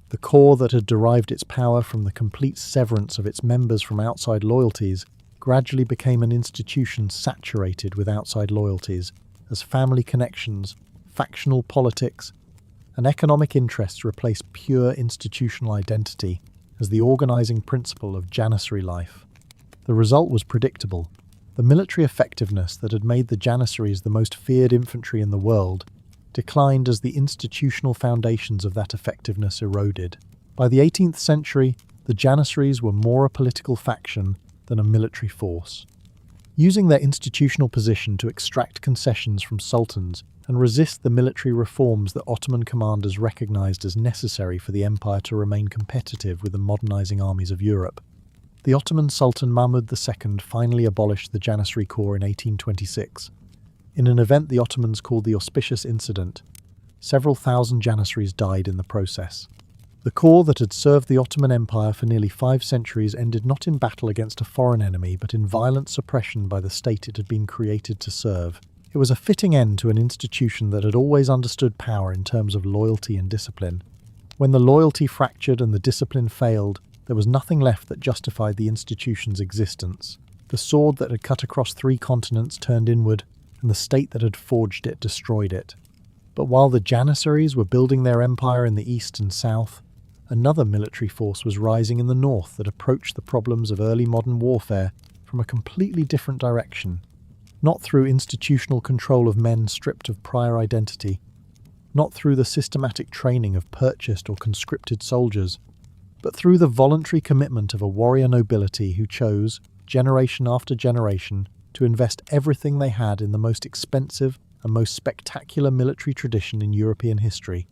A: The corps that had derived its power from the complete severance of its members from outside loyalties gradually became an institution saturated with outside loyalties, as family connections, factional politics, and economic interests replaced pure institutional identity as the organising principle of Janissary life. The result was predictable. The military effectiveness that had made the Janissaries the most feared infantry in the world declined as the institutional foundations of that effectiveness eroded. By the 18th century, the Janissaries were more a political faction than a military force. Using their institutional position to extract concessions from sultans and resist the military reforms that Ottoman commanders recognised as necessary for the empire to remain competitive with the modernising armies of Europe, the Ottoman Sultan Mahmud II finally abolished the Janissary Corps in 1826. In an event the Ottomans called the Auspicious Incident, several thousand Janissaries died in the process. The corps that had served the Ottoman Empire for nearly 5 centuries ended not in battle against a foreign enemy, but in violent suppression by the state it had been created to serve. It was a fitting end to an institution that had always understood power in terms of loyalty and discipline. When the loyalty fractured and the discipline failed, there was nothing left that justified the institution's existence. The sword that had cut across 3 continents turned inward, and the state that had forged it destroyed it. But while the Janissaries were building their empire in the east and south, another military force was rising in the north that approached the problems of early modern warfare from a completely different direction. Not through institutional control of men stripped of prior identity, not through the systematic training of purchased or conscripted soldiers, but through the voluntary commitment of a warrior nobility who chose, generation after generation, to invest everything they had in the most expensive and most spectacular military tradition in European history.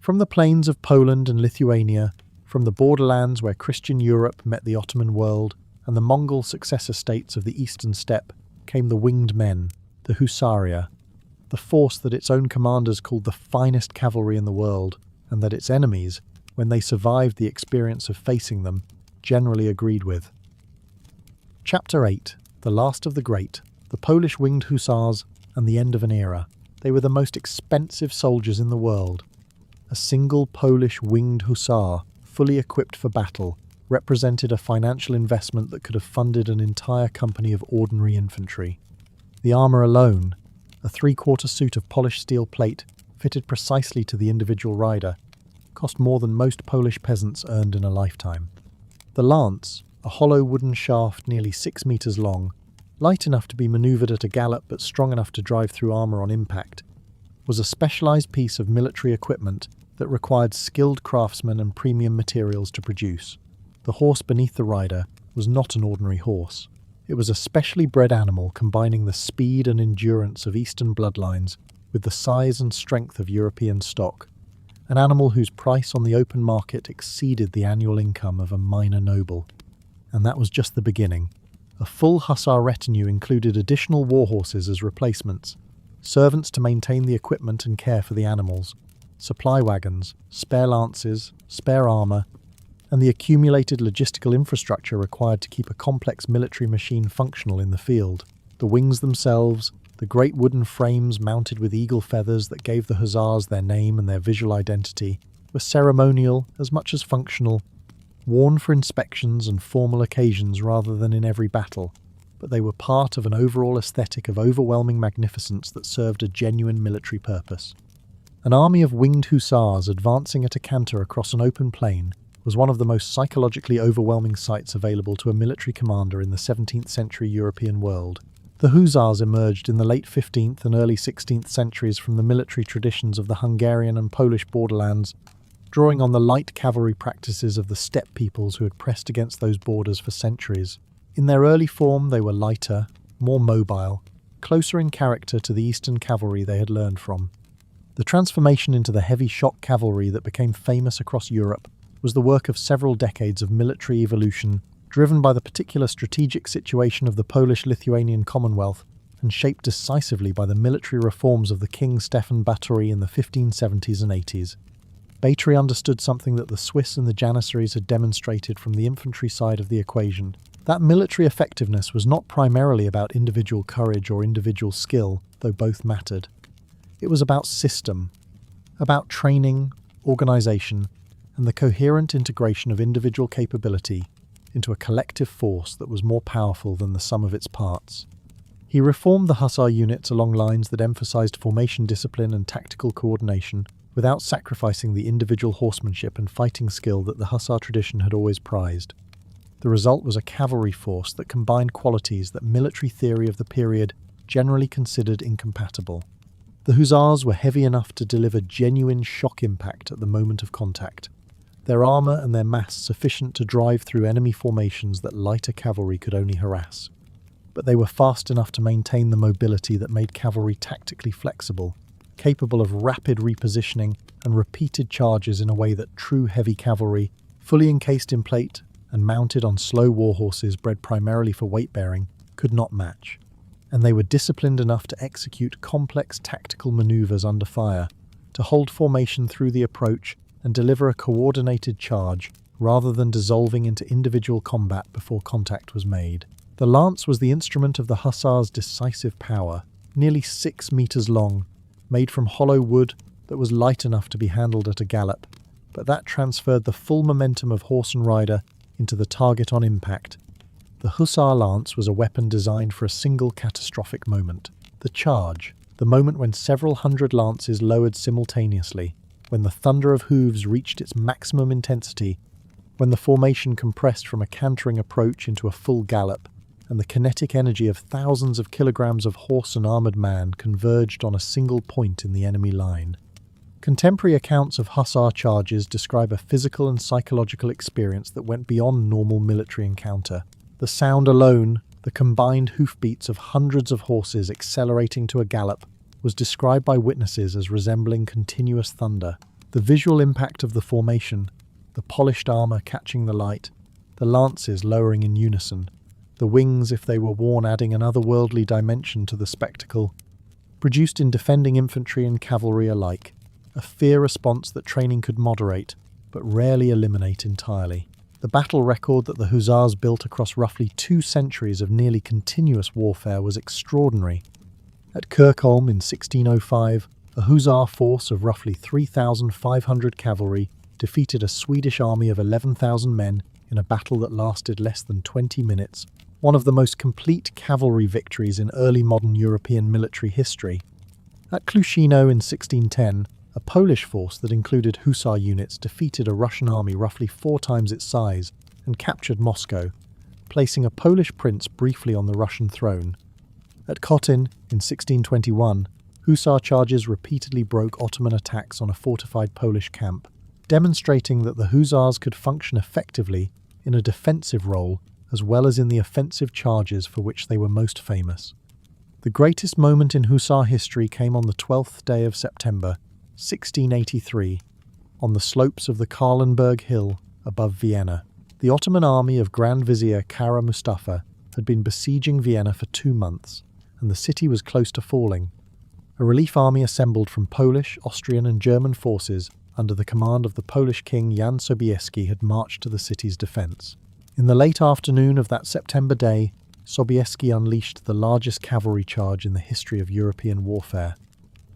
A: From the plains of Poland and Lithuania, from the borderlands where Christian Europe met the Ottoman world, and the Mongol successor states of the Eastern Steppe, came the winged men, the Hussaria, the force that its own commanders called the finest cavalry in the world, and that its enemies, when they survived the experience of facing them, generally agreed with. Chapter 8. The Last of the Great, the Polish Winged Hussars, and the End of an Era. They were the most expensive soldiers in the world. A single Polish Winged Hussar, fully equipped for battle, represented a financial investment that could have funded an entire company of ordinary infantry. The armour alone, a 3/4 suit of polished steel plate fitted precisely to the individual rider, cost more than most Polish peasants earned in a lifetime. The lance, a hollow wooden shaft nearly 6 metres long, light enough to be manoeuvred at a gallop but strong enough to drive through armour on impact, was a specialized piece of military equipment that required skilled craftsmen and premium materials to produce. The horse beneath the rider was not an ordinary horse. It was a specially bred animal combining the speed and endurance of Eastern bloodlines with the size and strength of European stock, an animal whose price on the open market exceeded the annual income of a minor noble. And that was just the beginning. A full hussar retinue included additional war horses as replacements, servants to maintain the equipment and care for the animals, supply wagons, spare lances, spare armour, and the accumulated logistical infrastructure required to keep a complex military machine functional in the field. The wings themselves, the great wooden frames mounted with eagle feathers that gave the hussars their name and their visual identity, were ceremonial as much as functional, worn for inspections and formal occasions rather than in every battle, but they were part of an overall aesthetic of overwhelming magnificence that served a genuine military purpose. An army of winged hussars advancing at a canter across an open plain was one of the most psychologically overwhelming sights available to a military commander in the 17th century European world. The hussars emerged in the late 15th and early 16th centuries from the military traditions of the Hungarian and Polish borderlands, drawing on the light cavalry practices of the steppe peoples who had pressed against those borders for centuries. In their early form, they were lighter, more mobile, closer in character to the Eastern cavalry they had learned from. The transformation into the heavy shock cavalry that became famous across Europe was the work of several decades of military evolution, driven by the particular strategic situation of the Polish-Lithuanian Commonwealth and shaped decisively by the military reforms of the King Stefan Batory in the 1570s and 80s. Batory understood something that the Swiss and the Janissaries had demonstrated from the infantry side of the equation. That military effectiveness was not primarily about individual courage or individual skill, though both mattered. It was about system, about training, organisation, and the coherent integration of individual capability into a collective force that was more powerful than the sum of its parts. He reformed the hussar units along lines that emphasised formation discipline and tactical coordination, without sacrificing the individual horsemanship and fighting skill that the hussar tradition had always prized. The result was a cavalry force that combined qualities that military theory of the period generally considered incompatible. The hussars were heavy enough to deliver genuine shock impact at the moment of contact, their armour and their mass sufficient to drive through enemy formations that lighter cavalry could only harass. But they were fast enough to maintain the mobility that made cavalry tactically flexible, capable of rapid repositioning and repeated charges in a way that true heavy cavalry, fully encased in plate and mounted on slow war horses bred primarily for weight-bearing, could not match. And they were disciplined enough to execute complex tactical maneuvers under fire, to hold formation through the approach and deliver a coordinated charge rather than dissolving into individual combat before contact was made. The lance was the instrument of the hussars' decisive power, nearly 6 meters long, made from hollow wood that was light enough to be handled at a gallop, but that transferred the full momentum of horse and rider into the target on impact. The hussar lance was a weapon designed for a single catastrophic moment. The charge, the moment when several hundred lances lowered simultaneously, when the thunder of hooves reached its maximum intensity, when the formation compressed from a cantering approach into a full gallop, and the kinetic energy of thousands of kilograms of horse and armoured man converged on a single point in the enemy line. Contemporary accounts of hussar charges describe a physical and psychological experience that went beyond normal military encounter. The sound alone, the combined hoofbeats of hundreds of horses accelerating to a gallop, was described by witnesses as resembling continuous thunder. The visual impact of the formation, the polished armour catching the light, the lances lowering in unison, the wings, if they were worn, adding an otherworldly dimension to the spectacle, produced in defending infantry and cavalry alike a fear response that training could moderate, but rarely eliminate entirely. The battle record that the hussars built across roughly 2 centuries of nearly continuous warfare was extraordinary. At Kirkholm in 1605, a hussar force of roughly 3,500 cavalry defeated a Swedish army of 11,000 men in a battle that lasted less than 20 minutes, one of the most complete cavalry victories in early modern European military history. At Klushino in 1610, a Polish force that included hussar units defeated a Russian army roughly 4 times its size and captured Moscow, placing a Polish prince briefly on the Russian throne. At Khotyn in 1621, Hussar charges repeatedly broke Ottoman attacks on a fortified Polish camp, demonstrating that the Hussars could function effectively in a defensive role as well as in the offensive charges for which they were most famous. The greatest moment in Hussar history came on the 12th day of September, 1683, on the slopes of the Kahlenberg Hill above Vienna. The Ottoman army of Grand Vizier Kara Mustafa had been besieging Vienna for 2 months, and the city was close to falling. A relief army assembled from Polish, Austrian and German forces under the command of the Polish king Jan Sobieski had marched to the city's defence. In the late afternoon of that September day, Sobieski unleashed the largest cavalry charge in the history of European warfare.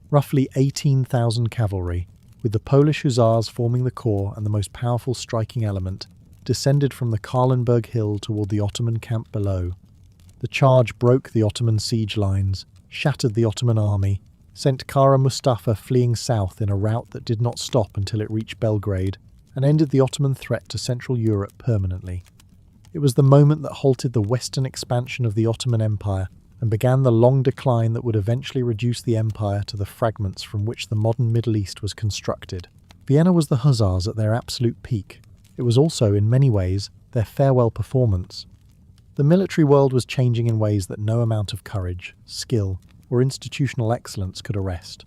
A: Roughly 18,000 cavalry, with the Polish Hussars forming the core and the most powerful striking element, descended from the Kahlenberg Hill toward the Ottoman camp below. The charge broke the Ottoman siege lines, shattered the Ottoman army, sent Kara Mustafa fleeing south in a route that did not stop until it reached Belgrade, and ended the Ottoman threat to Central Europe permanently. It was the moment that halted the western expansion of the Ottoman Empire and began the long decline that would eventually reduce the empire to the fragments from which the modern Middle East was constructed. Vienna was the Hussars at their absolute peak. It was also, in many ways, their farewell performance. The military world was changing in ways that no amount of courage, skill, or institutional excellence could arrest.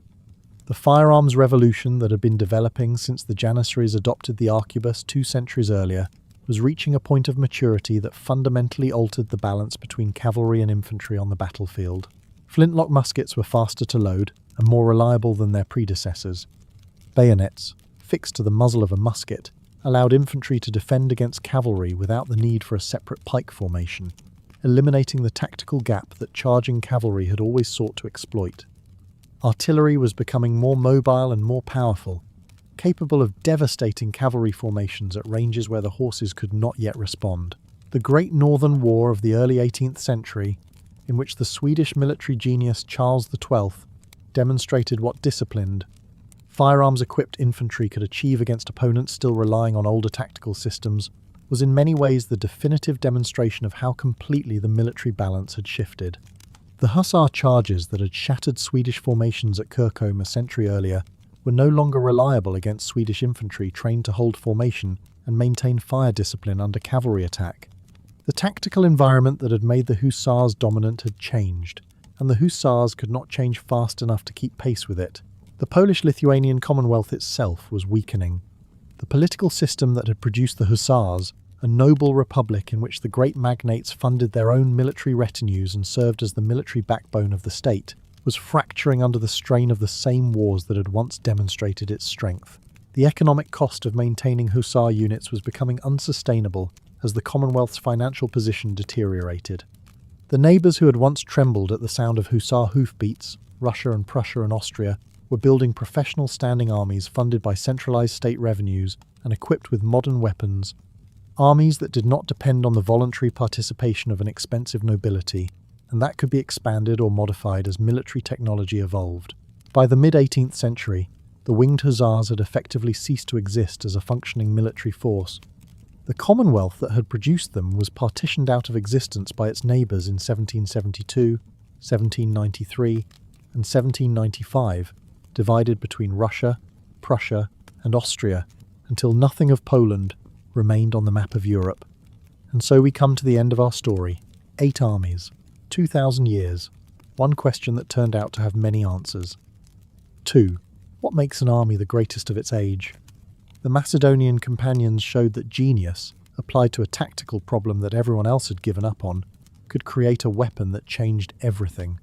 A: The firearms revolution that had been developing since the Janissaries adopted the arquebus 2 centuries earlier was reaching a point of maturity that fundamentally altered the balance between cavalry and infantry on the battlefield. Flintlock muskets were faster to load and more reliable than their predecessors. Bayonets, fixed to the muzzle of a musket, allowed infantry to defend against cavalry without the need for a separate pike formation, eliminating the tactical gap that charging cavalry had always sought to exploit. Artillery was becoming more mobile and more powerful, capable of devastating cavalry formations at ranges where the horses could not yet respond. The Great Northern War of the early 18th century, in which the Swedish military genius Charles XII demonstrated what disciplined, firearms-equipped infantry could achieve against opponents still relying on older tactical systems, was in many ways the definitive demonstration of how completely the military balance had shifted. The Hussar charges that had shattered Swedish formations at Kirchholm a century earlier were no longer reliable against Swedish infantry trained to hold formation and maintain fire discipline under cavalry attack. The tactical environment that had made the Hussars dominant had changed, and the Hussars could not change fast enough to keep pace with it. The Polish-Lithuanian Commonwealth itself was weakening. The political system that had produced the Hussars, a noble republic in which the great magnates funded their own military retinues and served as the military backbone of the state, was fracturing under the strain of the same wars that had once demonstrated its strength. The economic cost of maintaining Hussar units was becoming unsustainable as the Commonwealth's financial position deteriorated. The neighbours who had once trembled at the sound of Hussar hoofbeats, Russia and Prussia and Austria, were building professional standing armies funded by centralised state revenues and equipped with modern weapons, armies that did not depend on the voluntary participation of an expensive nobility, and that could be expanded or modified as military technology evolved. By the mid-18th century, the Winged Hussars had effectively ceased to exist as a functioning military force. The Commonwealth that had produced them was partitioned out of existence by its neighbours in 1772, 1793, and 1795, divided between Russia, Prussia, and Austria, until nothing of Poland remained on the map of Europe. And so we come to the end of our story. 8 armies. 2,000 years, one question that turned out to have many answers. 2. What makes an army the greatest of its age? The Macedonian companions showed that genius, applied to a tactical problem that everyone else had given up on, could create a weapon that changed everything.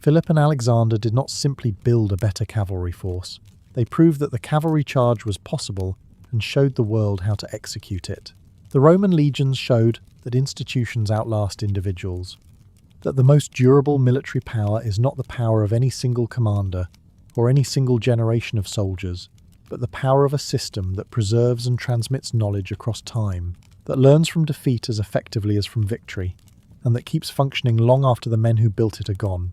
A: Philip and Alexander did not simply build a better cavalry force. They proved that the cavalry charge was possible and showed the world how to execute it. The Roman legions showed that institutions outlast individuals, that the most durable military power is not the power of any single commander or any single generation of soldiers, but the power of a system that preserves and transmits knowledge across time, that learns from defeat as effectively as from victory, and that keeps functioning long after the men who built it are gone.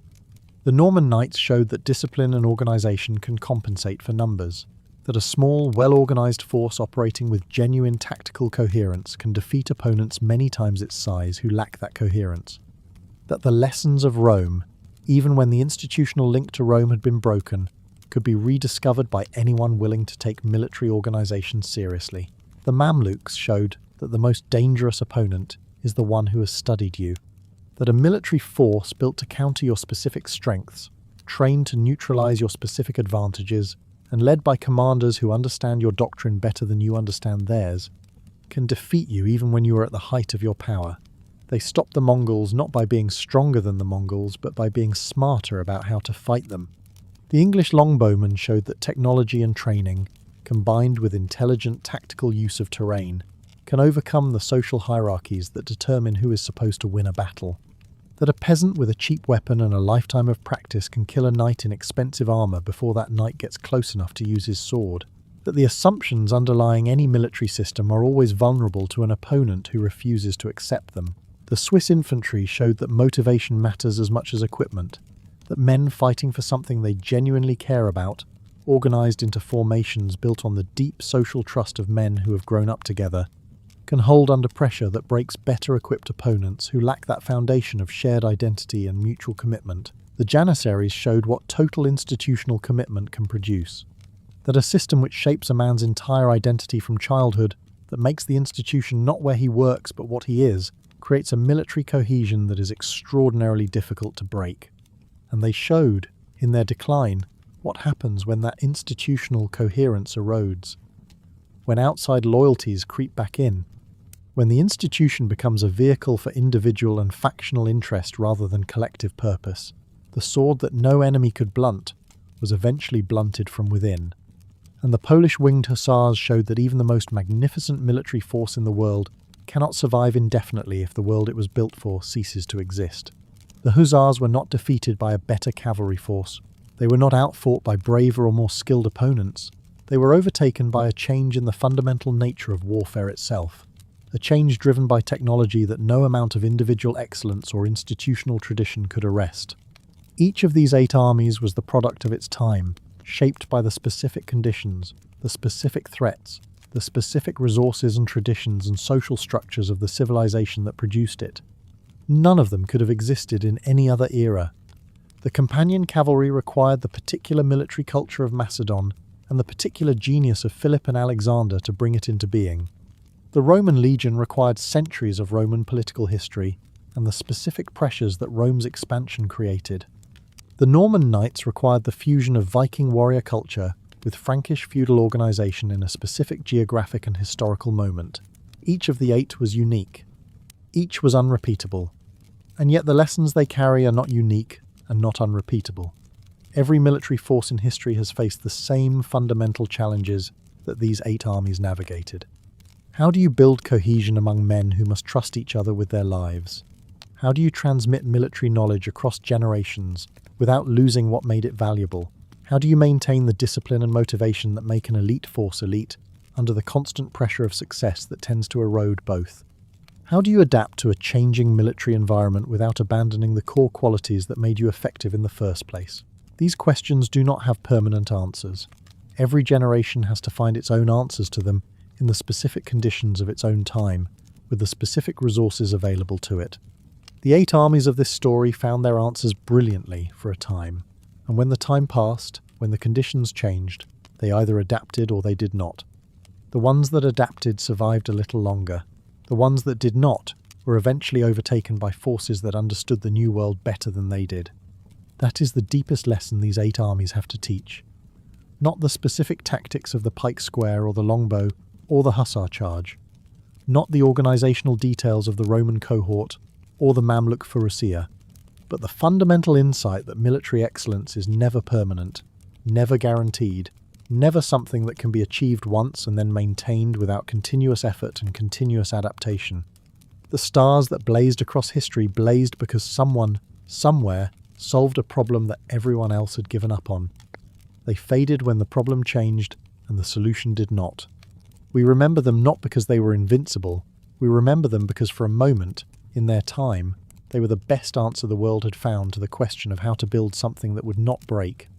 A: The Norman knights showed that discipline and organisation can compensate for numbers, that a small, well-organised force operating with genuine tactical coherence can defeat opponents many times its size who lack that coherence, that the lessons of Rome, even when the institutional link to Rome had been broken, could be rediscovered by anyone willing to take military organization seriously. The Mamluks showed that the most dangerous opponent is the one who has studied you, that a military force built to counter your specific strengths, trained to neutralize your specific advantages, and led by commanders who understand your doctrine better than you understand theirs, can defeat you even when you are at the height of your power. They stopped the Mongols not by being stronger than the Mongols, but by being smarter about how to fight them. The English Longbowmen showed that technology and training, combined with intelligent tactical use of terrain, can overcome the social hierarchies that determine who is supposed to win a battle. That a peasant with a cheap weapon and a lifetime of practice can kill a knight in expensive armour before that knight gets close enough to use his sword. That the assumptions underlying any military system are always vulnerable to an opponent who refuses to accept them. The Swiss infantry showed that motivation matters as much as equipment, that men fighting for something they genuinely care about, organised into formations built on the deep social trust of men who have grown up together, can hold under pressure that breaks better equipped opponents who lack that foundation of shared identity and mutual commitment. The Janissaries showed what total institutional commitment can produce. That a system which shapes a man's entire identity from childhood, that makes the institution not where he works but what he is, creates a military cohesion that is extraordinarily difficult to break. And they showed, in their decline, what happens when that institutional coherence erodes. When outside loyalties creep back in. When the institution becomes a vehicle for individual and factional interest rather than collective purpose. The sword that no enemy could blunt was eventually blunted from within. And the Polish Winged Hussars showed that even the most magnificent military force in the world cannot survive indefinitely if the world it was built for ceases to exist. The Hussars were not defeated by a better cavalry force. They were not outfought by braver or more skilled opponents. They were overtaken by a change in the fundamental nature of warfare itself. A change driven by technology that no amount of individual excellence or institutional tradition could arrest. Each of these 8 armies was the product of its time, shaped by the specific conditions, the specific threats, the specific resources and traditions and social structures of the civilization that produced it. None of them could have existed in any other era. The Companion Cavalry required the particular military culture of Macedon and the particular genius of Philip and Alexander to bring it into being. The Roman legion required centuries of Roman political history and the specific pressures that Rome's expansion created. The Norman knights required the fusion of Viking warrior culture with Frankish feudal organisation in a specific geographic and historical moment. Each of the 8 was unique. Each was unrepeatable. And yet the lessons they carry are not unique and not unrepeatable. Every military force in history has faced the same fundamental challenges that these 8 armies navigated. How do you build cohesion among men who must trust each other with their lives? How do you transmit military knowledge across generations without losing what made it valuable? How do you maintain the discipline and motivation that make an elite force elite under the constant pressure of success that tends to erode both? How do you adapt to a changing military environment without abandoning the core qualities that made you effective in the first place? These questions do not have permanent answers. Every generation has to find its own answers to them in the specific conditions of its own time, with the specific resources available to it. The 8 armies of this story found their answers brilliantly for a time, and when the time passed, when the conditions changed, they either adapted or they did not. The ones that adapted survived a little longer. The ones that did not were eventually overtaken by forces that understood the new world better than they did. That is the deepest lesson these 8 armies have to teach. Not the specific tactics of the pike square or the longbow or the hussar charge. Not the organisational details of the Roman cohort or the Mamluk Furussia, but the fundamental insight that military excellence is never permanent, never guaranteed, never something that can be achieved once and then maintained without continuous effort and continuous adaptation. The stars that blazed across history blazed because someone, somewhere, solved a problem that everyone else had given up on. They faded when the problem changed and the solution did not. We remember them not because they were invincible, we remember them because for a moment, in their time, they were the best answer the world had found to the question of how to build something that would not break.